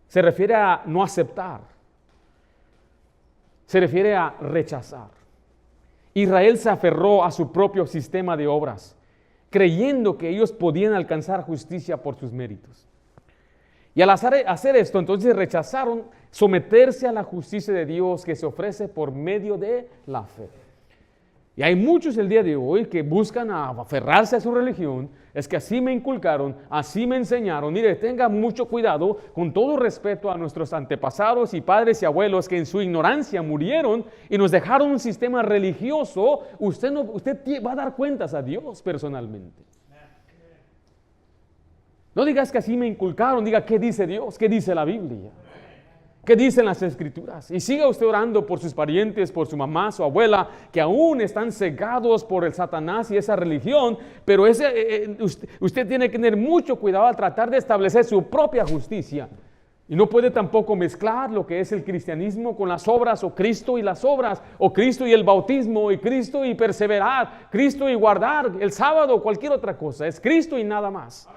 se refiere a no aceptar, se refiere a rechazar. Israel se aferró a su propio sistema de obras, creyendo que ellos podían alcanzar justicia por sus méritos. Y al hacer esto, entonces rechazaron someterse a la justicia de Dios que se ofrece por medio de la fe. Y hay muchos el día de hoy que buscan aferrarse a su religión. Es que así me inculcaron, así me enseñaron. Mire, tenga mucho cuidado, con todo respeto a nuestros antepasados y padres y abuelos que en su ignorancia murieron y nos dejaron un sistema religioso. Usted va a dar cuentas a Dios personalmente. No digas que así me inculcaron, diga qué dice Dios, qué dice la Biblia. ¿Qué dicen las Escrituras? Y siga usted orando por sus parientes, por su mamá, su abuela, que aún están cegados por el Satanás y esa religión, pero usted tiene que tener mucho cuidado al tratar de establecer su propia justicia. Y no puede tampoco mezclar lo que es el cristianismo con las obras, o Cristo y las obras, o Cristo y el bautismo, y Cristo y perseverar, Cristo y guardar el sábado, o cualquier otra cosa. Es Cristo y nada más.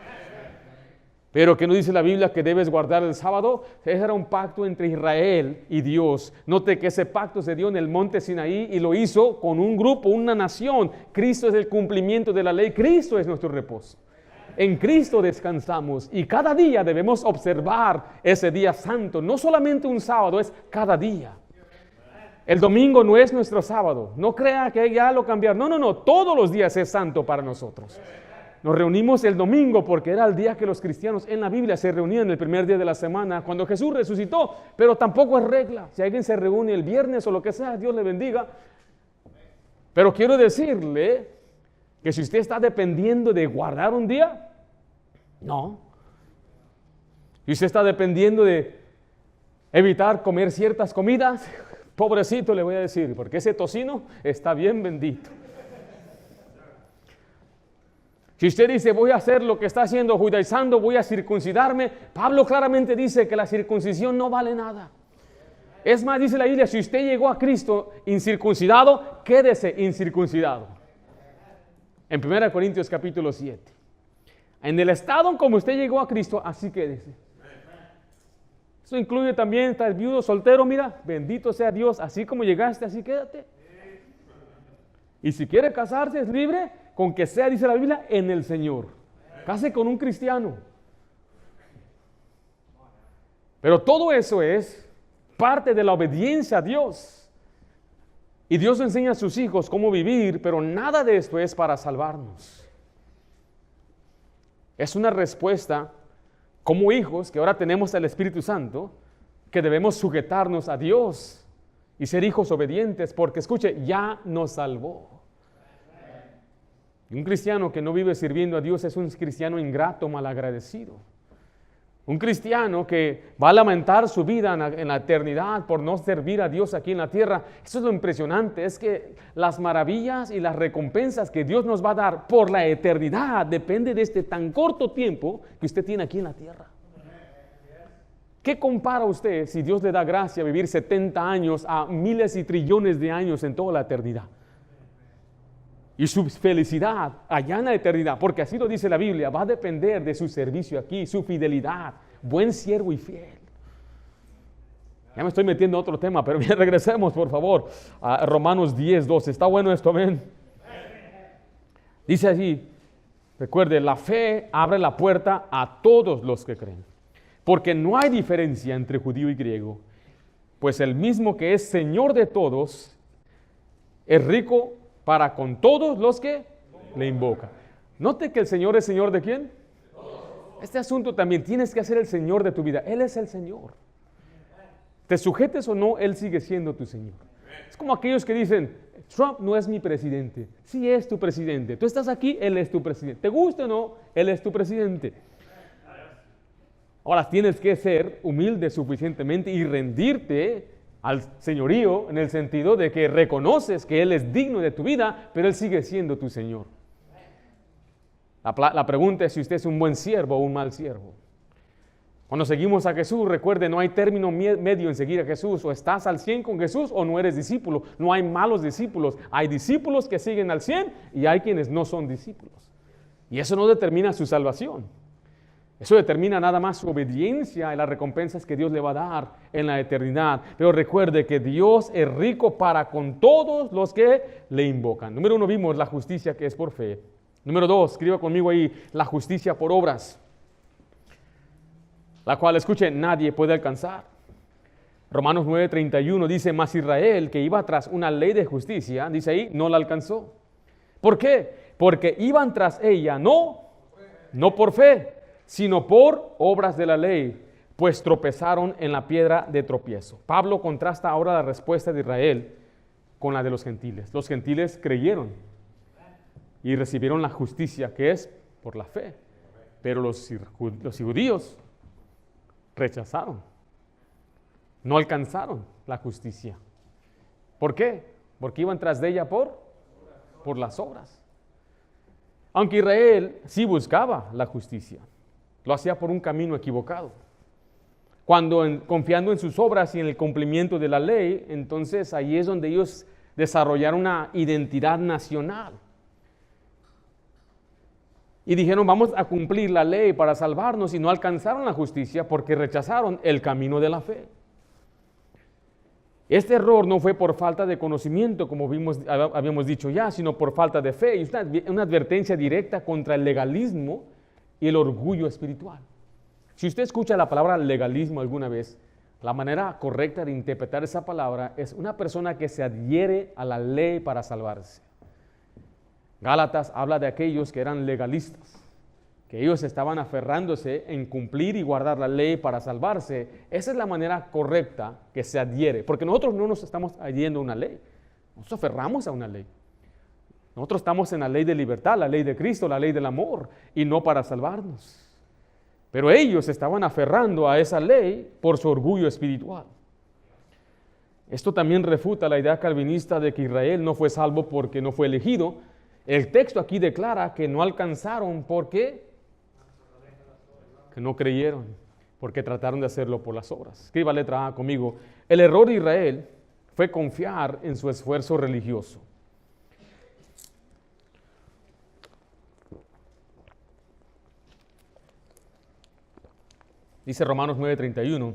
Pero que no dice la Biblia que debes guardar el sábado. Ese era un pacto entre Israel y Dios. Note que ese pacto se dio en el monte Sinaí y lo hizo con un grupo, una nación. Cristo es el cumplimiento de la ley. Cristo es nuestro reposo. En Cristo descansamos y cada día debemos observar ese día santo. No solamente un sábado, es cada día. El domingo no es nuestro sábado. No crea que ya lo cambiaron. No. Todos los días es santo para nosotros. Nos reunimos el domingo porque era el día que los cristianos en la Biblia se reunían el primer día de la semana cuando Jesús resucitó, pero tampoco es regla. Si alguien se reúne el viernes o lo que sea, Dios le bendiga. Pero quiero decirle que si usted está dependiendo de guardar un día, no. Si usted está dependiendo de evitar comer ciertas comidas, pobrecito le voy a decir, porque ese tocino está bien bendito. Si usted dice, voy a hacer lo que está haciendo judaizando, voy a circuncidarme, Pablo claramente dice que la circuncisión no vale nada. Es más, dice la Biblia, si usted llegó a Cristo incircuncidado, quédese incircuncidado. En 1 Corintios capítulo 7. En el estado como usted llegó a Cristo, así quédese. Eso incluye también, estás viudo, soltero, mira, bendito sea Dios, así como llegaste, así quédate. Y si quiere casarse, es libre, con que sea, dice la Biblia, en el Señor. Case con un cristiano. Pero todo eso es parte de la obediencia a Dios. Y Dios enseña a sus hijos cómo vivir, pero nada de esto es para salvarnos. Es una respuesta como hijos, que ahora tenemos el Espíritu Santo, que debemos sujetarnos a Dios y ser hijos obedientes, porque escuche, ya nos salvó. Y un cristiano que no vive sirviendo a Dios es un cristiano ingrato, malagradecido. Un cristiano que va a lamentar su vida en la eternidad por no servir a Dios aquí en la tierra. Eso es lo impresionante, es que las maravillas y las recompensas que Dios nos va a dar por la eternidad depende de este tan corto tiempo que usted tiene aquí en la tierra. ¿Qué compara usted si Dios le da gracia a vivir 70 años a miles y trillones de años en toda la eternidad? Y su felicidad allá en la eternidad, porque así lo dice la Biblia, va a depender de su servicio aquí, su fidelidad, buen siervo y fiel. Ya me estoy metiendo a otro tema, pero bien, regresemos por favor a Romanos 10:12. ¿Está bueno esto? Amén. Dice allí, recuerde, la fe abre la puerta a todos los que creen, porque no hay diferencia entre judío y griego, pues el mismo que es Señor de todos es rico para con todos los que le invocan. Note que el Señor es Señor de ¿quién? Este asunto también tienes que ser el Señor de tu vida. Él es el Señor. Te sujetes o no, Él sigue siendo tu Señor. Es como aquellos que dicen, Trump no es mi presidente. Sí es tu presidente. Tú estás aquí, Él es tu presidente. ¿Te gusta o no? Él es tu presidente. Ahora tienes que ser humilde suficientemente y rendirte al señorío en el sentido de que reconoces que Él es digno de tu vida, pero Él sigue siendo tu Señor. La pregunta es si usted es un buen siervo o un mal siervo. Cuando seguimos a Jesús, recuerde, no hay término medio en seguir a Jesús. O estás al 100 con Jesús o no eres discípulo. No hay malos discípulos. Hay discípulos que siguen al 100 y hay quienes no son discípulos. Y eso no determina su salvación. Eso determina nada más su obediencia y las recompensas que Dios le va a dar en la eternidad. Pero recuerde que Dios es rico para con todos los que le invocan. Número 1, vimos la justicia que es por fe. Número 2, escriba conmigo ahí, la justicia por obras, la cual, escuche, nadie puede alcanzar. Romanos 9:31 dice, mas Israel, que iba tras una ley de justicia, dice ahí, no la alcanzó. ¿Por qué? Porque iban tras ella, no por fe, sino por obras de la ley, pues tropezaron en la piedra de tropiezo. Pablo contrasta ahora la respuesta de Israel con la de los gentiles. Los gentiles creyeron y recibieron la justicia que es por la fe, pero los judíos rechazaron, no alcanzaron la justicia. ¿Por qué? Porque iban tras de ella por las obras. Aunque Israel sí buscaba la justicia, lo hacía por un camino equivocado. Confiando en sus obras y en el cumplimiento de la ley, entonces ahí es donde ellos desarrollaron una identidad nacional. Y dijeron, vamos a cumplir la ley para salvarnos, y no alcanzaron la justicia porque rechazaron el camino de la fe. Este error no fue por falta de conocimiento, como habíamos dicho ya, sino por falta de fe. Y es una advertencia directa contra el legalismo y el orgullo espiritual. Si usted escucha la palabra legalismo alguna vez, la manera correcta de interpretar esa palabra es una persona que se adhiere a la ley para salvarse. Gálatas habla de aquellos que eran legalistas, que ellos estaban aferrándose en cumplir y guardar la ley para salvarse. Esa es la manera correcta que se adhiere, porque nosotros no nos estamos adhiriendo a una ley, nos aferramos a una ley. Nosotros estamos en la ley de libertad, la ley de Cristo, la ley del amor, y no para salvarnos. Pero ellos estaban aferrando a esa ley por su orgullo espiritual. Esto también refuta la idea calvinista de que Israel no fue salvo porque no fue elegido. El texto aquí declara que no alcanzaron porque no creyeron, porque trataron de hacerlo por las obras. Escriba letra A conmigo. El error de Israel fue confiar en su esfuerzo religioso. Dice Romanos 9:31,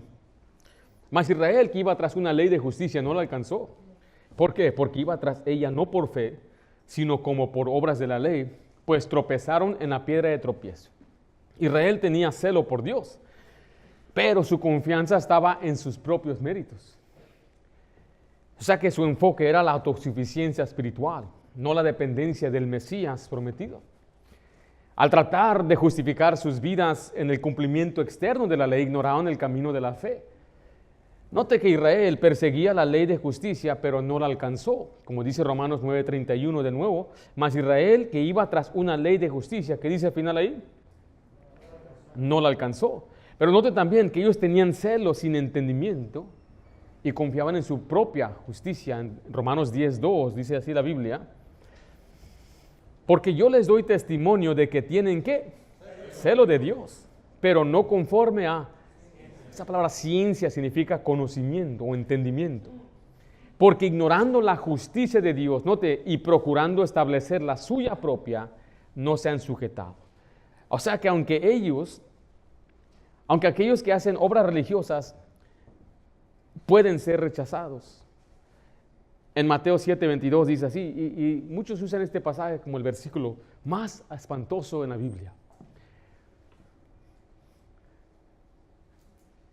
Mas Israel, que iba tras una ley de justicia, no la alcanzó. ¿Por qué? Porque iba tras ella no por fe, sino como por obras de la ley, pues tropezaron en la piedra de tropiezo. Israel tenía celo por Dios, pero su confianza estaba en sus propios méritos. O sea que su enfoque era la autosuficiencia espiritual, no la dependencia del Mesías prometido. Al tratar de justificar sus vidas en el cumplimiento externo de la ley, ignoraron el camino de la fe. Note que Israel perseguía la ley de justicia, pero no la alcanzó. Como dice Romanos 9:31 de nuevo, mas Israel, que iba tras una ley de justicia, ¿qué dice al final ahí? No la alcanzó. Pero note también que ellos tenían celo sin entendimiento y confiaban en su propia justicia. En Romanos 10:2 dice así la Biblia: porque yo les doy testimonio de que tienen ¿qué? Celo de Dios, pero no conforme a... Esa palabra ciencia significa conocimiento o entendimiento. Porque ignorando la justicia de Dios, note, y procurando establecer la suya propia, no se han sujetado. O sea que aunque aquellos que hacen obras religiosas pueden ser rechazados. En Mateo 7:22 dice así, y muchos usan este pasaje como el versículo más espantoso en la Biblia.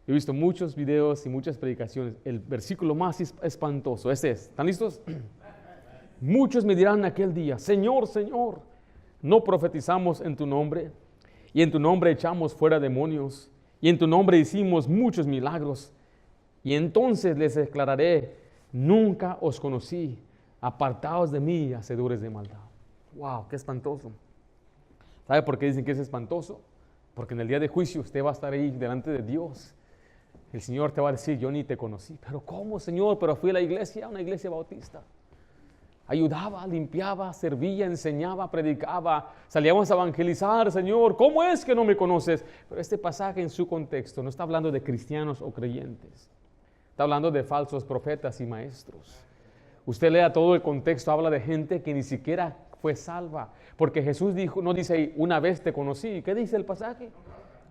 He visto muchos videos y muchas predicaciones. El versículo más espantoso, este es. ¿Están listos? Muchos me dirán aquel día: Señor, Señor, ¿no profetizamos en tu nombre? Y en tu nombre echamos fuera demonios. Y en tu nombre hicimos muchos milagros. Y entonces les declararé: nunca os conocí, apartaos de mí, hacedores de maldad. ¡Wow! ¡Qué espantoso! ¿Sabe por qué dicen que es espantoso? Porque en el día de juicio usted va a estar ahí delante de Dios. El Señor te va a decir: yo ni te conocí. ¿Pero cómo, Señor? Pero fui a la iglesia, una iglesia bautista. Ayudaba, limpiaba, servía, enseñaba, predicaba. Salíamos a evangelizar, Señor. ¿Cómo es que no me conoces? Pero este pasaje en su contexto no está hablando de cristianos o creyentes. Está hablando de falsos profetas y maestros. Usted lea todo el contexto, habla de gente que ni siquiera fue salva. Porque Jesús dijo, no dice ahí, una vez te conocí. ¿Qué dice el pasaje?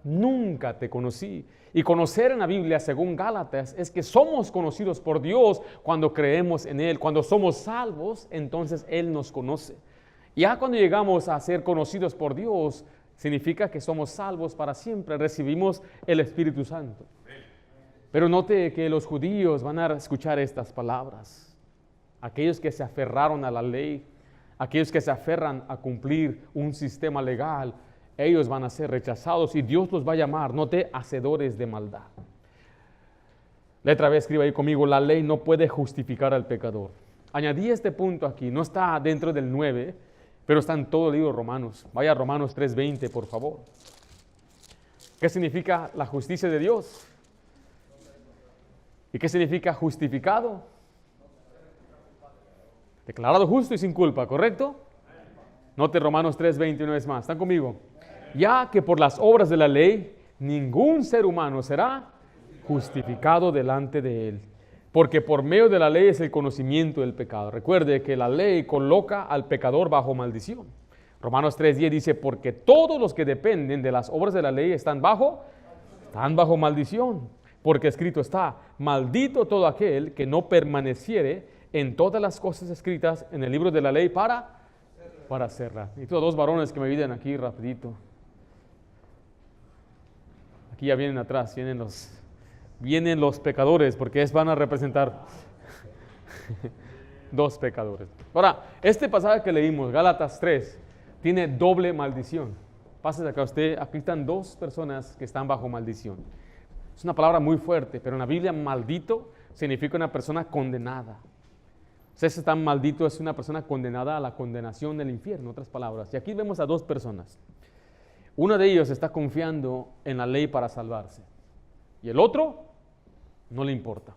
Nunca te conocí. Y conocer en la Biblia, según Gálatas, es que somos conocidos por Dios cuando creemos en Él. Cuando somos salvos, entonces Él nos conoce. Ya cuando llegamos a ser conocidos por Dios, significa que somos salvos para siempre. Recibimos el Espíritu Santo. Pero note que los judíos van a escuchar estas palabras. Aquellos que se aferraron a la ley, aquellos que se aferran a cumplir un sistema legal, ellos van a ser rechazados y Dios los va a llamar, note, hacedores de maldad. Letra B, escriba ahí conmigo: la ley no puede justificar al pecador. Añadí este punto aquí, no está dentro del 9, pero está en todo el libro de Romanos. Vaya a Romanos 3:20, por favor. ¿Qué significa la justicia de Dios? ¿Y qué significa justificado? Declarado justo y sin culpa, ¿correcto? Note Romanos 3:20 una vez más. ¿Están conmigo? Ya que por las obras de la ley, ningún ser humano será justificado delante de él. Porque por medio de la ley es el conocimiento del pecado. Recuerde que la ley coloca al pecador bajo maldición. Romanos 3:10 dice: porque todos los que dependen de las obras de la ley están bajo maldición. Porque escrito está: maldito todo aquel que no permaneciere en todas las cosas escritas en el libro de la ley para hacerla. Y todos dos varones que me vienen aquí rapidito. Aquí ya vienen atrás, vienen los pecadores, porque van a representar dos pecadores. Ahora, este pasaje que leímos, Gálatas 3, tiene doble maldición. Pásese acá usted, aquí están dos personas que están bajo maldición. Es una palabra muy fuerte, pero en la Biblia maldito significa una persona condenada. Ese tan maldito es una persona condenada a la condenación del infierno, en otras palabras. Y aquí vemos a dos personas. Uno de ellos está confiando en la ley para salvarse. Y el otro no le importa.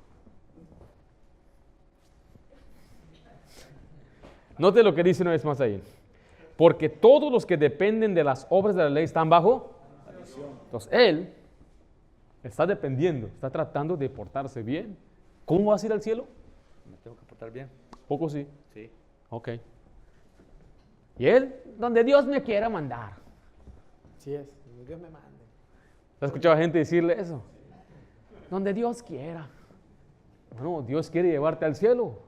Note lo que dice una vez más ahí. Porque todos los que dependen de las obras de la ley están bajo maldición. Entonces él está dependiendo, está tratando de portarse bien. ¿Cómo vas a ir al cielo? Me tengo que portar bien. Poco sí. Sí. Ok. Y él, donde Dios me quiera mandar. Así es, donde Dios me mande. ¿Has escuchado a gente decirle eso? Donde Dios quiera. No, Dios quiere llevarte al cielo.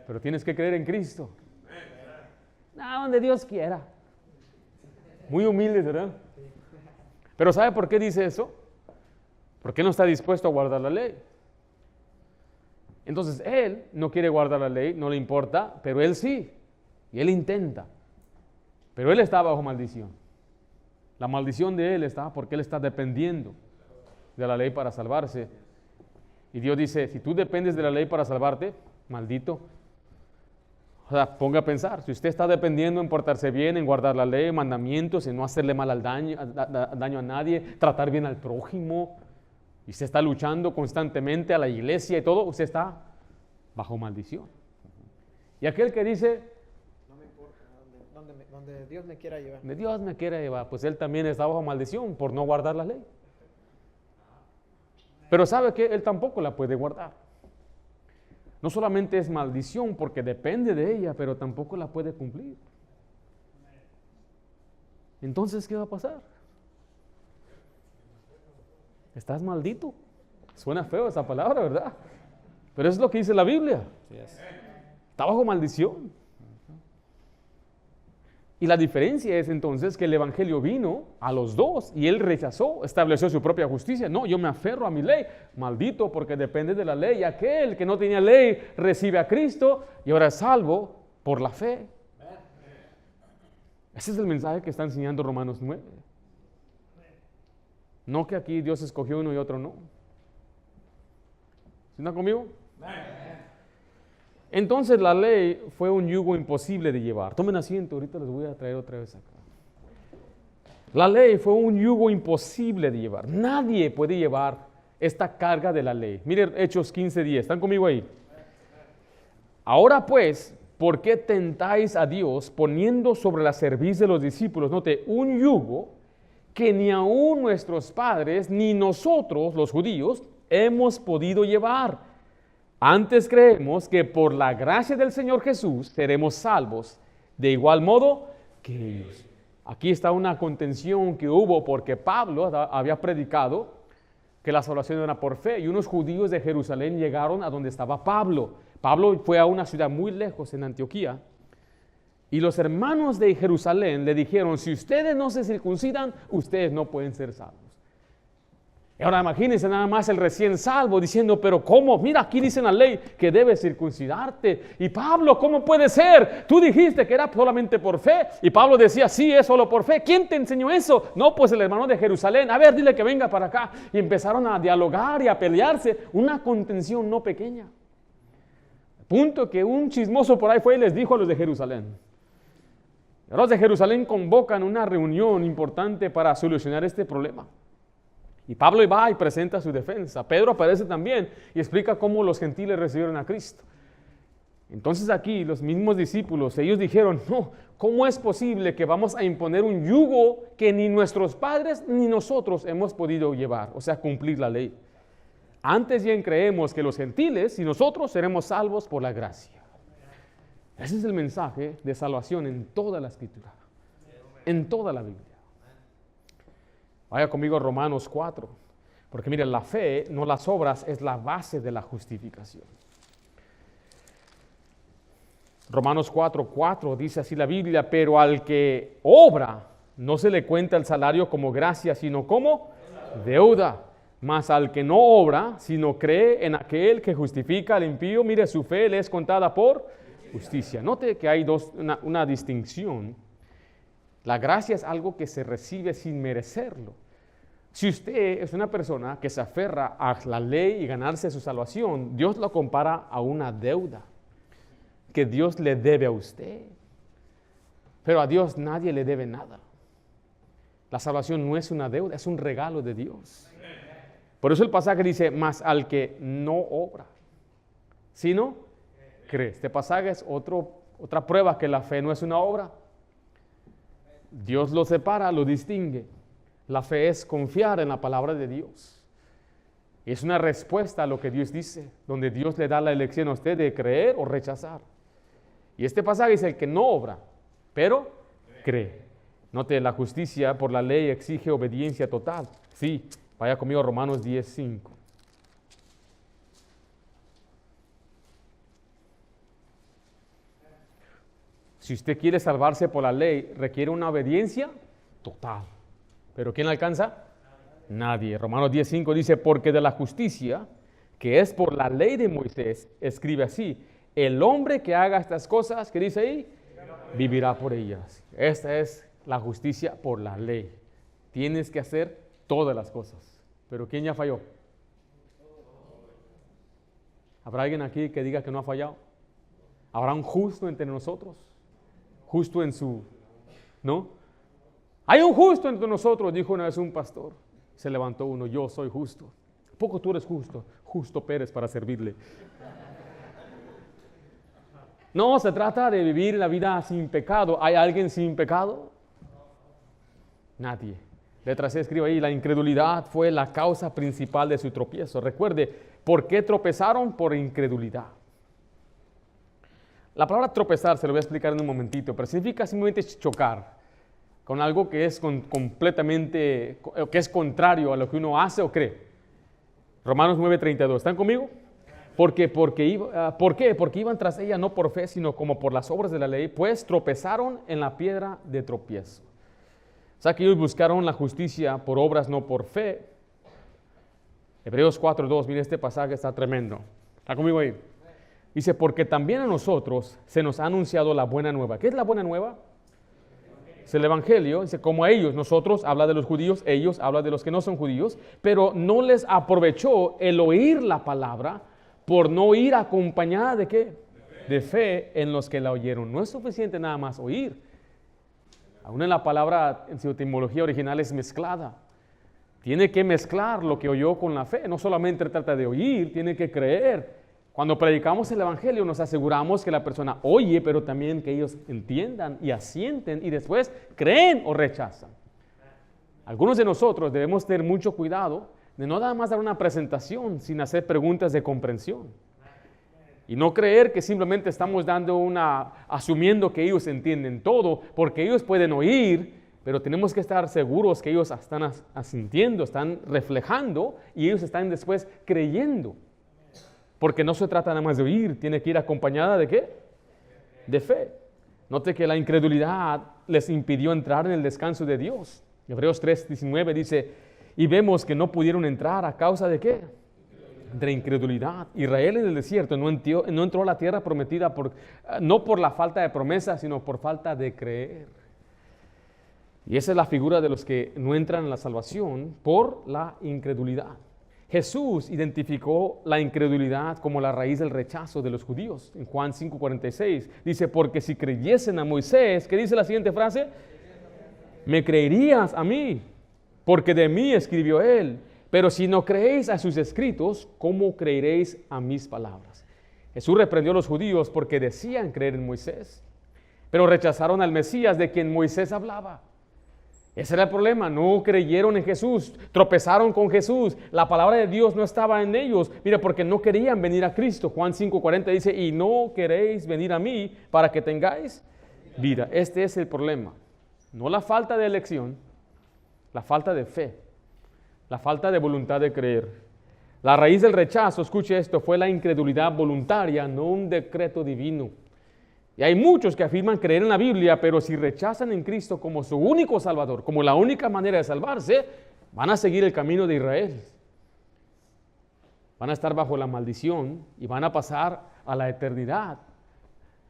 Pero tienes que creer en Cristo. A donde Dios quiera. Muy humilde, ¿verdad? Pero ¿sabe por qué dice eso? Porque no está dispuesto a guardar la ley. Entonces él no quiere guardar la ley, no le importa, pero él sí. Y él intenta. Pero él está bajo maldición. La maldición de él está porque él está dependiendo de la ley para salvarse. Y Dios dice, si tú dependes de la ley para salvarte, maldito. O sea, ponga a pensar, si usted está dependiendo en portarse bien, en guardar la ley, mandamientos, en no hacerle mal al daño a nadie, tratar bien al prójimo, y usted está luchando constantemente a la iglesia y todo, usted está bajo maldición. Y aquel que dice, No me importa, donde Dios me quiera llevar. de Dios me quiere llevar, pues él también está bajo maldición por no guardar la ley. Pero sabe que él tampoco la puede guardar. No solamente es maldición porque depende de ella, pero tampoco la puede cumplir. Entonces, ¿qué va a pasar? Estás maldito. Suena feo esa palabra, ¿verdad? Pero es lo que dice la Biblia. Está bajo maldición. Y la diferencia es entonces que el Evangelio vino a los dos y él rechazó, estableció su propia justicia. No, yo me aferro a mi ley, maldito porque depende de la ley. Y aquel que no tenía ley recibe a Cristo y ahora es salvo por la fe. Ese es el mensaje que está enseñando Romanos 9. No que aquí Dios escogió uno y otro no. ¿Están conmigo? Entonces la ley fue un yugo imposible de llevar. Tomen asiento, ahorita les voy a traer otra vez acá. La ley fue un yugo imposible de llevar. Nadie puede llevar esta carga de la ley. Miren Hechos 15:10, ¿están conmigo ahí? Ahora pues, ¿por qué tentáis a Dios poniendo sobre la cerviz de los discípulos, note, un yugo que ni aun nuestros padres ni nosotros, los judíos, hemos podido llevar? Antes creemos que por la gracia del Señor Jesús seremos salvos de igual modo que ellos. Aquí está una contención que hubo porque Pablo había predicado que la salvación era por fe y unos judíos de Jerusalén llegaron a donde estaba Pablo. Pablo fue a una ciudad muy lejos en Antioquía y los hermanos de Jerusalén le dijeron, si ustedes no se circuncidan, ustedes no pueden ser salvos. Y ahora imagínense nada más el recién salvo diciendo, pero ¿cómo? Mira, aquí dice en la ley que debes circuncidarte. Y Pablo, ¿cómo puede ser? Tú dijiste que era solamente por fe. Y Pablo decía, sí, es solo por fe. ¿Quién te enseñó eso? No, pues el hermano de Jerusalén. A ver, dile que venga para acá. Y empezaron a dialogar y a pelearse. Una contención no pequeña. Punto que un chismoso por ahí fue y les dijo a los de Jerusalén. Los de Jerusalén convocan una reunión importante para solucionar este problema. Y Pablo va y presenta su defensa. Pedro aparece también y explica cómo los gentiles recibieron a Cristo. Entonces aquí los mismos discípulos, ellos dijeron, no, ¿cómo es posible que vamos a imponer un yugo que ni nuestros padres ni nosotros hemos podido llevar? O sea, cumplir la ley. Antes bien creemos que los gentiles y nosotros seremos salvos por la gracia. Ese es el mensaje de salvación en toda la Escritura, en toda la Biblia. Vaya conmigo a Romanos 4, porque miren, la fe, no las obras, es la base de la justificación. Romanos 4:4 dice así la Biblia, pero al que obra no se le cuenta el salario como gracia, sino como deuda. Mas al que no obra, sino cree en aquel que justifica al impío, mire, su fe le es contada por justicia. Note que hay una distinción. La gracia es algo que se recibe sin merecerlo. Si usted es una persona que se aferra a la ley y ganarse su salvación, Dios lo compara a una deuda que Dios le debe a usted. Pero a Dios nadie le debe nada. La salvación no es una deuda, es un regalo de Dios. Por eso el pasaje dice, mas al que no obra, sino cree. Este pasaje es otra prueba que la fe no es una obra. Dios lo separa, lo distingue. La fe es confiar en la palabra de Dios. Es una respuesta a lo que Dios dice, donde Dios le da la elección a usted de creer o rechazar. Y este pasaje dice el que no obra, pero cree. Note, la justicia por la ley exige obediencia total. Sí, vaya conmigo a Romanos 10:5. Si usted quiere salvarse por la ley, requiere una obediencia total. ¿Pero quién la alcanza? Nadie. Romanos 10:5 dice, porque de la justicia, que es por la ley de Moisés, escribe así, el hombre que haga estas cosas, ¿qué dice ahí? Vivirá por ellas. Esta es la justicia por la ley. Tienes que hacer todas las cosas. ¿Pero quién ya falló? ¿Habrá alguien aquí que diga que no ha fallado? ¿Habrá un justo entre nosotros? Justo en su... ¿No? Hay un justo entre nosotros, dijo una vez un pastor. Se levantó uno, yo soy justo. ¿A poco tú eres justo? Justo Pérez para servirle. No, se trata de vivir la vida sin pecado. ¿Hay alguien sin pecado? Nadie. Letra C escribe ahí, la incredulidad fue la causa principal de su tropiezo. Recuerde, ¿por qué tropezaron? Por incredulidad. La palabra tropezar, se lo voy a explicar en un momentito, pero significa simplemente chocar con algo que es completamente, que es contrario a lo que uno hace o cree. Romanos 9:32, ¿están conmigo? ¿Por qué? Porque iban tras ella no por fe, sino como por las obras de la ley, pues tropezaron en la piedra de tropiezo. O sea que ellos buscaron la justicia por obras, no por fe. Hebreos 4:2, mire este pasaje está tremendo. ¿Está conmigo ahí? Dice, porque también a nosotros se nos ha anunciado la buena nueva. ¿Qué es la buena nueva? Es el Evangelio. Dice, como a ellos, nosotros, habla de los judíos, ellos, habla de los que no son judíos, pero no les aprovechó el oír la palabra por no ir acompañada de ¿qué? De fe en los que la oyeron. No es suficiente nada más oír. Aún en la palabra, en su etimología original es mezclada. Tiene que mezclar lo que oyó con la fe. No solamente trata de oír, tiene que creer. Cuando predicamos el Evangelio nos aseguramos que la persona oye, pero también que ellos entiendan y asienten y después creen o rechazan. Algunos de nosotros debemos tener mucho cuidado de no nada más dar una presentación sin hacer preguntas de comprensión. Y no creer que simplemente estamos asumiendo que ellos entienden todo, porque ellos pueden oír, pero tenemos que estar seguros que ellos están asintiendo, están reflejando y ellos están después creyendo. Porque no se trata nada más de oír, tiene que ir acompañada ¿de qué? De fe. Note que la incredulidad les impidió entrar en el descanso de Dios. Hebreos 3:19 dice, y vemos que no pudieron entrar a causa de ¿qué? De incredulidad. Israel en el desierto no entró a la tierra prometida no por la falta de promesa, sino por falta de creer. Y esa es la figura de los que no entran en la salvación por la incredulidad. Jesús identificó la incredulidad como la raíz del rechazo de los judíos. En Juan 5:46 dice, porque si creyesen a Moisés, ¿qué dice la siguiente frase? Me creerías a mí, porque de mí escribió él. Pero si no creéis a sus escritos, ¿cómo creeréis a mis palabras? Jesús reprendió a los judíos porque decían creer en Moisés, pero rechazaron al Mesías de quien Moisés hablaba. Ese era el problema, no creyeron en Jesús, tropezaron con Jesús, la palabra de Dios no estaba en ellos, mira, porque no querían venir a Cristo. Juan 5:40 dice, y no queréis venir a mí para que tengáis vida. Este es el problema, no la falta de elección, la falta de fe, la falta de voluntad de creer. La raíz del rechazo, escuche esto, fue la incredulidad voluntaria, no un decreto divino. Y hay muchos que afirman creer en la Biblia, pero si rechazan en Cristo como su único Salvador, como la única manera de salvarse, van a seguir el camino de Israel. Van a estar bajo la maldición y van a pasar a la eternidad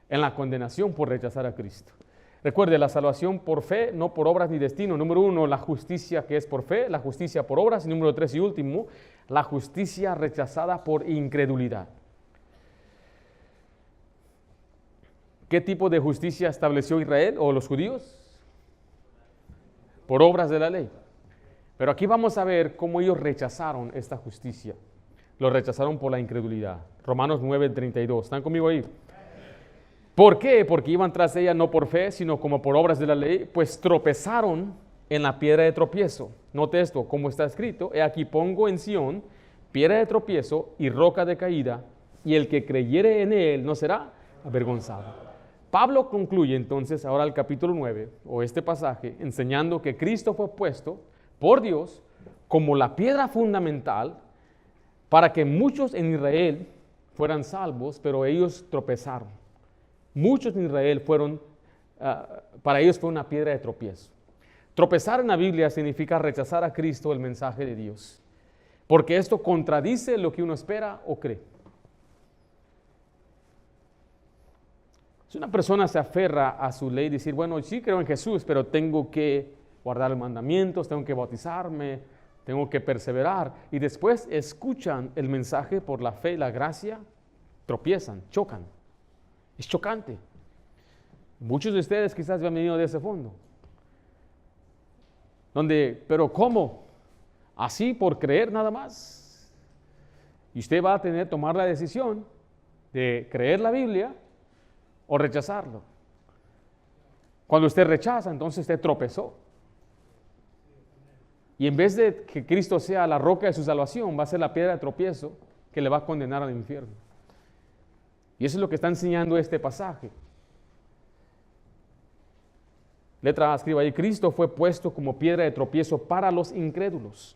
en la condenación por rechazar a Cristo. Recuerde, la salvación por fe, no por obras ni destino. Número 1, la justicia que es por fe, la justicia por obras. Y número 3 y último, la justicia rechazada por incredulidad. ¿Qué tipo de justicia estableció Israel o los judíos? Por obras de la ley. Pero aquí vamos a ver cómo ellos rechazaron esta justicia. Lo rechazaron por la incredulidad. Romanos 9:32. ¿Están conmigo ahí? ¿Por qué? Porque iban tras ella no por fe, sino como por obras de la ley, pues tropezaron en la piedra de tropiezo. Note esto, como está escrito, he aquí pongo en Sión piedra de tropiezo y roca de caída, y el que creyere en él no será avergonzado. Pablo concluye entonces ahora el capítulo 9, o este pasaje, enseñando que Cristo fue puesto por Dios como la piedra fundamental para que muchos en Israel fueran salvos, pero ellos tropezaron. Muchos en Israel fueron para ellos fue una piedra de tropiezo. Tropezar en la Biblia significa rechazar a Cristo, el mensaje de Dios, porque esto contradice lo que uno espera o cree. Si una persona se aferra a su ley y decir, bueno, sí creo en Jesús, pero tengo que guardar los mandamientos, tengo que bautizarme, tengo que perseverar, y después escuchan el mensaje por la fe y la gracia, tropiezan, chocan. Es chocante. Muchos de ustedes quizás han venido de ese fondo. Pero ¿cómo? Así por creer nada más. Y usted va a tomar la decisión de creer la Biblia o rechazarlo. Cuando usted rechaza, entonces usted tropezó. Y en vez de que Cristo sea la roca de su salvación, va a ser la piedra de tropiezo que le va a condenar al infierno. Y eso es lo que está enseñando este pasaje. Letra A, escriba ahí, Cristo fue puesto como piedra de tropiezo para los incrédulos.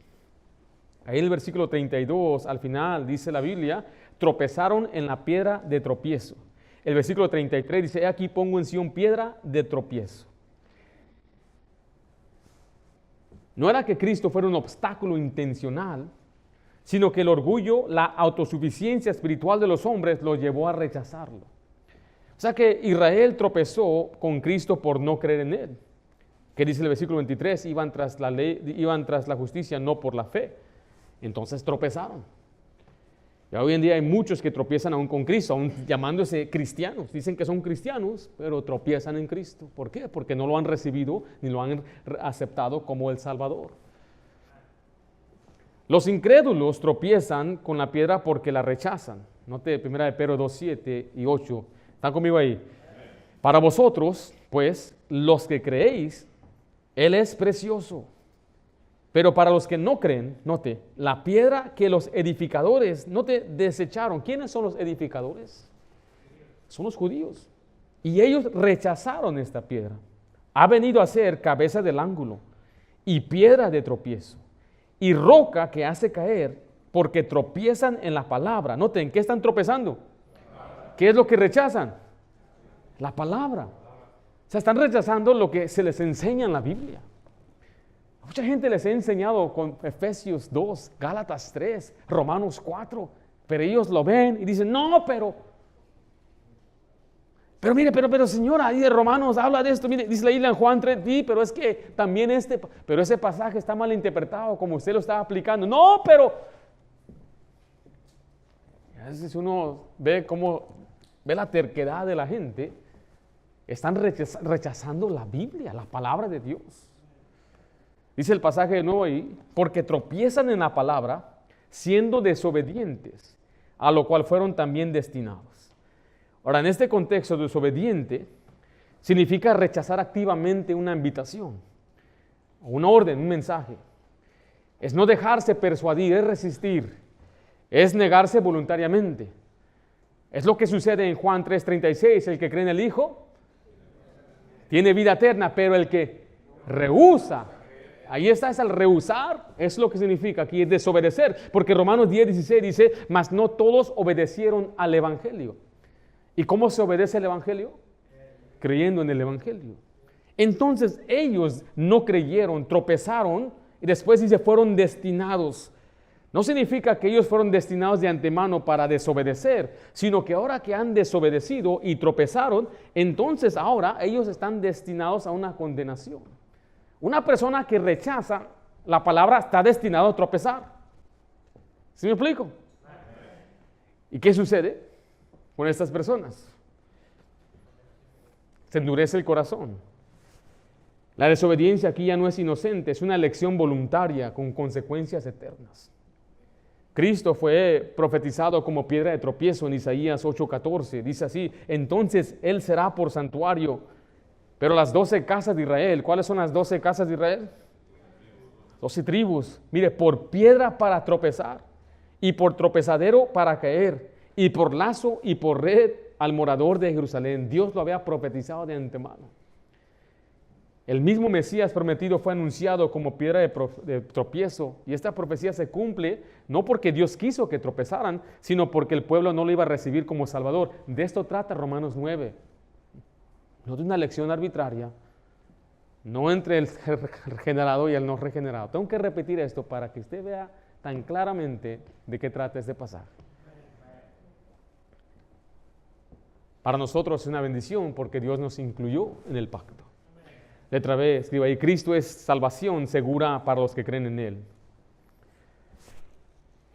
Ahí en el versículo 32, al final, dice la Biblia, tropezaron en la piedra de tropiezo. El versículo 33 dice, aquí pongo en Sion piedra de tropiezo. No era que Cristo fuera un obstáculo intencional, sino que el orgullo, la autosuficiencia espiritual de los hombres los llevó a rechazarlo. O sea que Israel tropezó con Cristo por no creer en Él. ¿Qué dice el versículo 23? Iban tras la ley, iban tras la justicia, no por la fe. Entonces tropezaron. Y hoy en día hay muchos que tropiezan aún con Cristo, aún llamándose cristianos. Dicen que son cristianos, pero tropiezan en Cristo. ¿Por qué? Porque no lo han recibido ni lo han aceptado como el Salvador. Los incrédulos tropiezan con la piedra porque la rechazan. Note 1 de Pedro 2, 7 y 8. ¿Están conmigo ahí? Para vosotros, pues, los que creéis, Él es precioso. Pero para los que no creen, note, la piedra que los edificadores, note, desecharon. ¿Quiénes son los edificadores? Son los judíos. Y ellos rechazaron esta piedra. Ha venido a ser cabeza del ángulo y piedra de tropiezo y roca que hace caer porque tropiezan en la palabra. Noten, ¿en qué están tropezando? ¿Qué es lo que rechazan? La palabra. O sea, están rechazando lo que se les enseña en la Biblia. Mucha gente les ha enseñado con Efesios 2, Gálatas 3, Romanos 4, pero ellos lo ven y dicen, no, pero mire, pero señora, ahí de Romanos habla de esto, mire, dice la isla en Juan 3, sí, pero es que también pero ese pasaje está mal interpretado como usted lo está aplicando. No, pero a veces uno ve la terquedad de la gente, están rechazando la Biblia, la palabra de Dios. Dice el pasaje de nuevo ahí, porque tropiezan en la palabra, siendo desobedientes, a lo cual fueron también destinados. Ahora, en este contexto, desobediente significa rechazar activamente una invitación, una orden, un mensaje. Es no dejarse persuadir, es resistir, es negarse voluntariamente. Es lo que sucede en Juan 3:36, el que cree en el Hijo tiene vida eterna, pero el que rehúsa, ahí está, es el rehusar, es lo que significa aquí, es desobedecer, porque Romanos 10:16 dice, mas no todos obedecieron al Evangelio. ¿Y cómo se obedece el Evangelio? Creyendo en el Evangelio. Entonces ellos no creyeron, tropezaron, y después dice, fueron destinados. No significa que ellos fueron destinados de antemano para desobedecer, sino que ahora que han desobedecido y tropezaron, entonces ahora ellos están destinados a una condenación. Una persona que rechaza la palabra está destinado a tropezar. ¿Sí me explico? ¿Y qué sucede con estas personas? Se endurece el corazón. La desobediencia aquí ya no es inocente, es una elección voluntaria con consecuencias eternas. Cristo fue profetizado como piedra de tropiezo en Isaías 8:14. Dice así, entonces Él será por santuario. Pero las 12 casas de Israel, ¿cuáles son las 12 casas de Israel? 12 tribus. Mire, por piedra para tropezar, y por tropezadero para caer, y por lazo y por red al morador de Jerusalén. Dios lo había profetizado de antemano. El mismo Mesías prometido fue anunciado como piedra de tropiezo, y esta profecía se cumple no porque Dios quiso que tropezaran, sino porque el pueblo no lo iba a recibir como Salvador. De esto trata Romanos 9. no de una elección arbitraria, no entre el regenerado y el no regenerado. Tengo que repetir esto para que usted vea tan claramente de qué trata este pasaje. Para nosotros es una bendición porque Dios nos incluyó en el pacto. Letra B, escriba ahí, Cristo es salvación segura para los que creen en Él.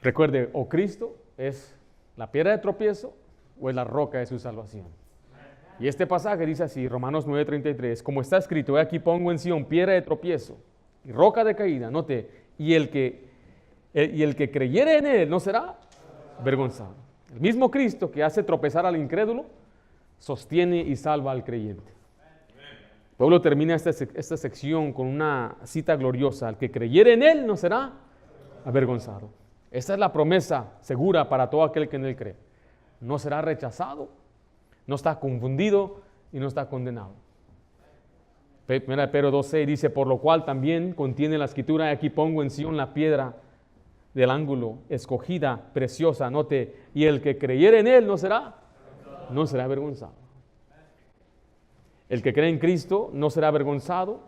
Recuerde, o Cristo es la piedra de tropiezo o es la roca de su salvación. Y este pasaje dice así, Romanos 9:33, como está escrito, aquí pongo en Sion piedra de tropiezo y roca de caída, note, y el que creyere en Él no será avergonzado. El mismo Cristo que hace tropezar al incrédulo, sostiene y salva al creyente. Pablo termina esta sección con una cita gloriosa, el que creyere en Él no será avergonzado. Esta es la promesa segura para todo aquel que en Él cree. No será rechazado, no está confundido y no está condenado. Mira, Pedro 2:6 dice, por lo cual también contiene la escritura, aquí pongo en Sion la piedra del ángulo, escogida, preciosa, note, y el que creyere en Él no será avergonzado. El que cree en Cristo no será avergonzado.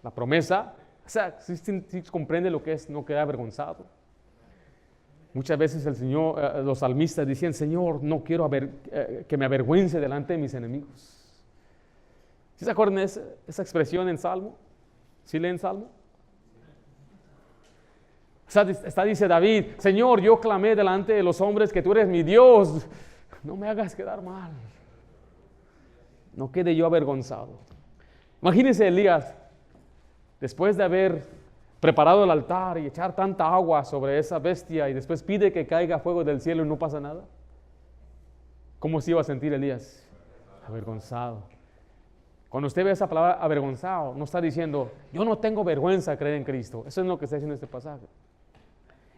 La promesa, o sea, si comprende lo que es no quedar avergonzado. Muchas veces los salmistas decían, Señor, no quiero que me avergüence delante de mis enemigos. ¿Sí se acuerdan de esa expresión en Salmo? ¿Sí leen Salmo? O sea, dice David, Señor, yo clamé delante de los hombres que tú eres mi Dios. No me hagas quedar mal. No quede yo avergonzado. Imagínense Elías, después de haber preparado el altar y echar tanta agua sobre esa bestia y después pide que caiga fuego del cielo y no pasa nada. ¿Cómo se iba a sentir Elías? Avergonzado. Cuando usted ve esa palabra avergonzado, no está diciendo, yo no tengo vergüenza de creer en Cristo. Eso es lo que está diciendo este pasaje.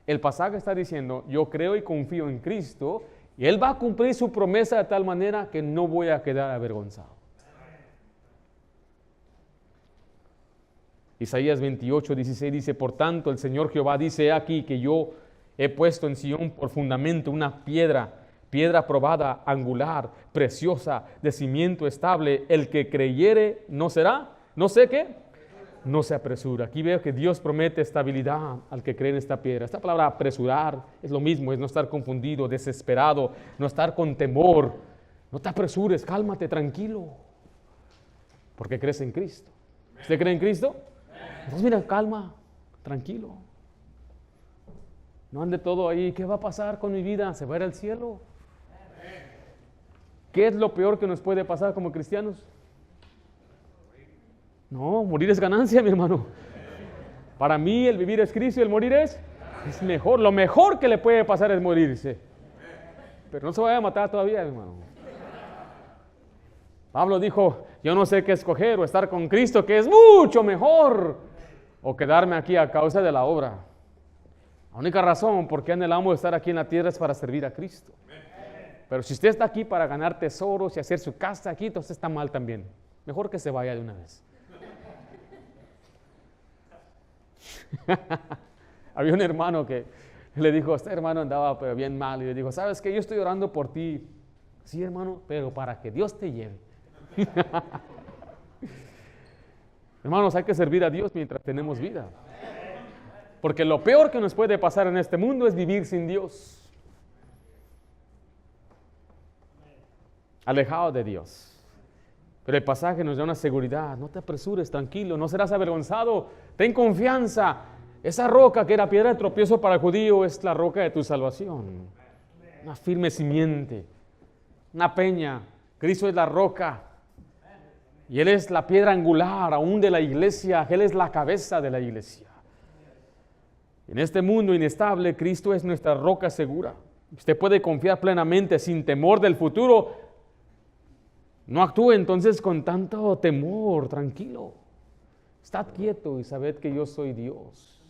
El pasaje está diciendo, yo creo y confío en Cristo y Él va a cumplir su promesa de tal manera que no voy a quedar avergonzado. Isaías 28:16 dice, por tanto el Señor Jehová dice aquí que yo he puesto en Sion por fundamento una piedra probada, angular, preciosa, de cimiento estable. El que creyere no será, no sé qué, no se apresura. Aquí veo que Dios promete estabilidad al que cree en esta piedra. Esta palabra apresurar es lo mismo, es no estar confundido, desesperado, no estar con temor. No te apresures, cálmate, tranquilo, porque crees en Cristo. ¿Usted cree en Cristo? Entonces mira, calma, tranquilo. No ande todo ahí, ¿qué va a pasar con mi vida? ¿Se va a ir al cielo? ¿Qué es lo peor que nos puede pasar como cristianos? No, morir es ganancia, mi hermano. Para mí el vivir es Cristo y el morir es mejor. Lo mejor que le puede pasar es morirse. Pero no se vaya a matar todavía, mi hermano. Pablo dijo, yo no sé qué escoger, o estar con Cristo, que es mucho mejor, o quedarme aquí a causa de la obra. La única razón por qué anhelamos estar aquí en la tierra es para servir a Cristo. Pero si usted está aquí para ganar tesoros y hacer su casa aquí, entonces está mal también. Mejor que se vaya de una vez. Había un hermano que le dijo, este hermano andaba pero bien mal, y le dijo, ¿sabes qué? Yo estoy orando por ti. Sí, hermano, pero para que Dios te lleve. Hermanos, hay que servir a Dios mientras tenemos vida. Porque lo peor que nos puede pasar en este mundo es vivir sin Dios. Alejado de Dios. Pero el pasaje nos da una seguridad. No te apresures, tranquilo, no serás avergonzado. Ten confianza. Esa roca que era piedra de tropiezo para el judío es la roca de tu salvación. Una firme simiente, una peña. Cristo es la roca. Y Él es la piedra angular aún de la iglesia. Él es la cabeza de la iglesia. En este mundo inestable, Cristo es nuestra roca segura. Usted puede confiar plenamente sin temor del futuro. No actúe entonces con tanto temor, tranquilo. Estad quieto y sabed que yo soy Dios.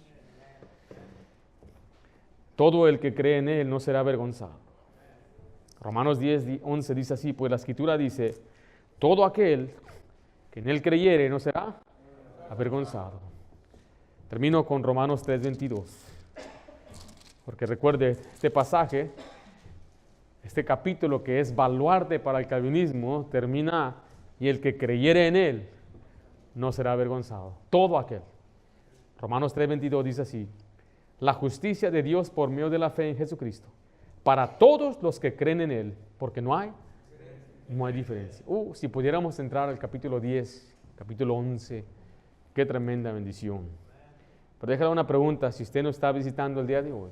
Todo el que cree en Él no será avergonzado. Romanos 10:11 dice así, pues la Escritura dice, todo aquel que en Él creyere no será avergonzado. Termino con Romanos 3:22. Porque recuerde, este pasaje, este capítulo que es baluarte para el calvinismo, termina y el que creyere en Él no será avergonzado. Todo aquel. Romanos 3:22 dice así: la justicia de Dios por medio de la fe en Jesucristo, para todos los que creen en Él, porque no hay diferencia. Si pudiéramos entrar al capítulo 10, capítulo 11, qué tremenda bendición. Pero déjale una pregunta: si usted no está visitando el día de hoy,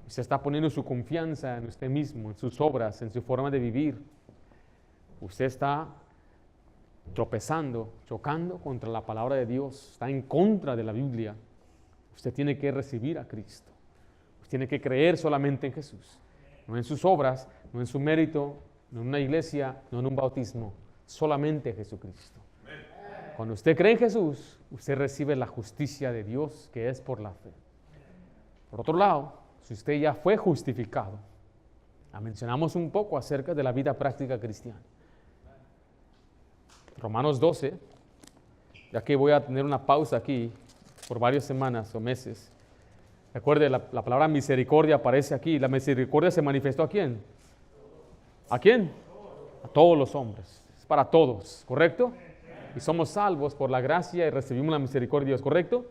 usted está poniendo su confianza en usted mismo, en sus obras, en su forma de vivir, usted está tropezando, chocando contra la palabra de Dios, está en contra de la Biblia, usted tiene que recibir a Cristo. Usted tiene que creer solamente en Jesús, no en sus obras, no en su mérito, no en una iglesia, no en un bautismo, solamente Jesucristo. Cuando usted cree en Jesús, usted recibe la justicia de Dios, que es por la fe. Por otro lado, si usted ya fue justificado, mencionamos un poco acerca de la vida práctica cristiana. Romanos 12, ya que voy a tener una pausa aquí por varias semanas o meses. Recuerde, la palabra misericordia aparece aquí. La misericordia se manifestó ¿a quién? ¿A quién? A todos los hombres. Es para todos, ¿correcto? Y somos salvos por la gracia y recibimos la misericordia de Dios, ¿correcto?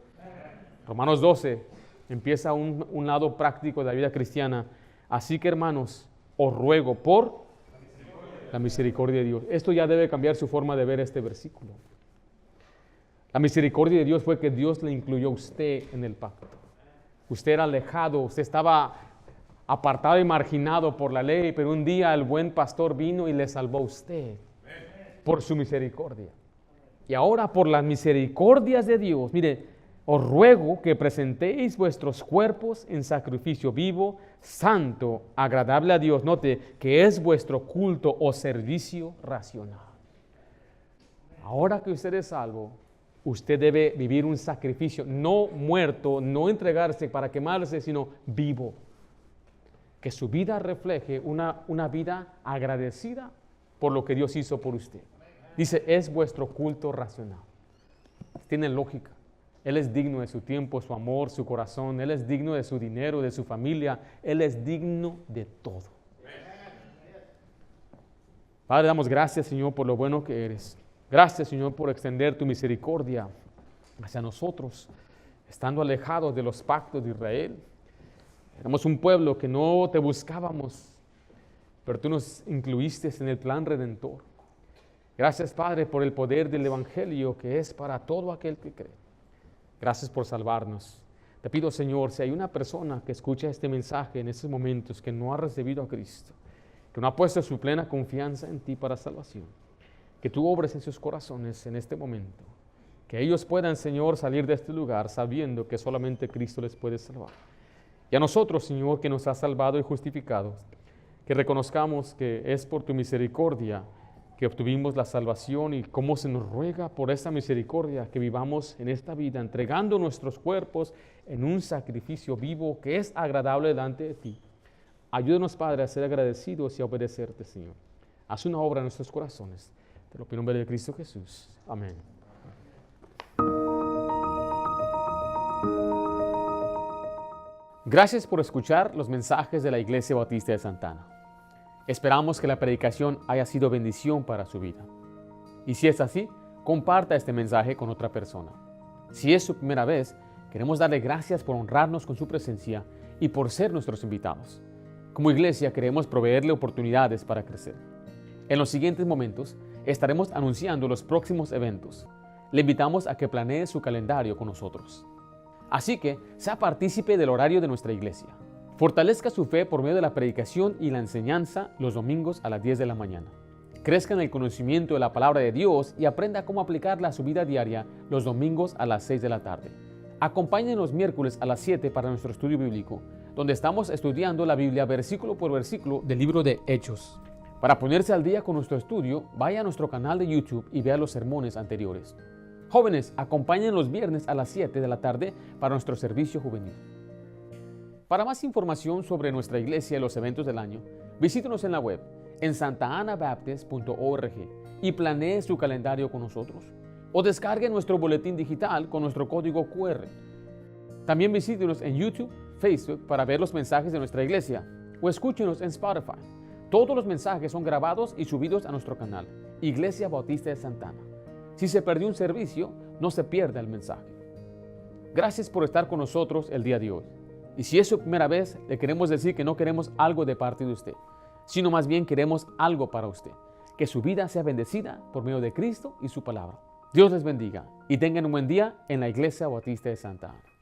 Romanos 12 empieza un lado práctico de la vida cristiana. Así que, hermanos, os ruego por la misericordia de Dios. Esto ya debe cambiar su forma de ver este versículo. La misericordia de Dios fue que Dios le incluyó a usted en el pacto. Usted era alejado, usted estaba apartado y marginado por la ley, pero un día el buen pastor vino y le salvó a usted por su misericordia. Y ahora, por las misericordias de Dios, mire, os ruego que presentéis vuestros cuerpos en sacrificio vivo, santo, agradable a Dios. Note que es vuestro culto o servicio racional. Ahora que usted es salvo, usted debe vivir un sacrificio, no muerto, no entregarse para quemarse, sino vivo. Que su vida refleje una vida agradecida por lo que Dios hizo por usted. Dice, es vuestro culto racional. Tiene lógica. Él es digno de su tiempo, su amor, su corazón. Él es digno de su dinero, de su familia. Él es digno de todo. Padre, damos gracias, Señor, por lo bueno que eres. Gracias, Señor, por extender tu misericordia hacia nosotros, estando alejados de los pactos de Israel. Éramos un pueblo que no te buscábamos, pero tú nos incluiste en el plan redentor. Gracias, Padre, por el poder del Evangelio que es para todo aquel que cree. Gracias por salvarnos. Te pido, Señor, si hay una persona que escucha este mensaje en estos momentos que no ha recibido a Cristo, que no ha puesto su plena confianza en ti para salvación, que tú obres en sus corazones en este momento, que ellos puedan, Señor, salir de este lugar sabiendo que solamente Cristo les puede salvar. Y a nosotros, Señor, que nos has salvado y justificado, que reconozcamos que es por tu misericordia que obtuvimos la salvación y cómo se nos ruega por esa misericordia que vivamos en esta vida, entregando nuestros cuerpos en un sacrificio vivo que es agradable delante de ti. Ayúdanos, Padre, a ser agradecidos y a obedecerte, Señor. Haz una obra en nuestros corazones. Te lo pido en nombre de Cristo Jesús. Amén. Gracias por escuchar los mensajes de la Iglesia Bautista de Santa Ana. Esperamos que la predicación haya sido bendición para su vida. Y si es así, comparta este mensaje con otra persona. Si es su primera vez, queremos darle gracias por honrarnos con su presencia y por ser nuestros invitados. Como iglesia queremos proveerle oportunidades para crecer. En los siguientes momentos estaremos anunciando los próximos eventos. Le invitamos a que planee su calendario con nosotros. Así que sea partícipe del horario de nuestra iglesia. Fortalezca su fe por medio de la predicación y la enseñanza los domingos a las 10 de la mañana. Crezca en el conocimiento de la palabra de Dios y aprenda cómo aplicarla a su vida diaria los domingos a las 6 de la tarde. Acompáñenos los miércoles a las 7 para nuestro estudio bíblico, donde estamos estudiando la Biblia versículo por versículo del libro de Hechos. Para ponerse al día con nuestro estudio, vaya a nuestro canal de YouTube y vea los sermones anteriores. Jóvenes, acompáñenos los viernes a las 7 de la tarde para nuestro servicio juvenil. Para más información sobre nuestra iglesia y los eventos del año, visítenos en la web en santaanabaptist.org y planee su calendario con nosotros. O descargue nuestro boletín digital con nuestro código QR. También visítenos en YouTube, Facebook para ver los mensajes de nuestra iglesia o escúchenos en Spotify. Todos los mensajes son grabados y subidos a nuestro canal, Iglesia Bautista de Santa Ana. Si se perdió un servicio, no se pierda el mensaje. Gracias por estar con nosotros el día de hoy. Y si es su primera vez, le queremos decir que no queremos algo de parte de usted, sino más bien queremos algo para usted. Que su vida sea bendecida por medio de Cristo y su palabra. Dios les bendiga y tengan un buen día en la Iglesia Bautista de Santa Ana.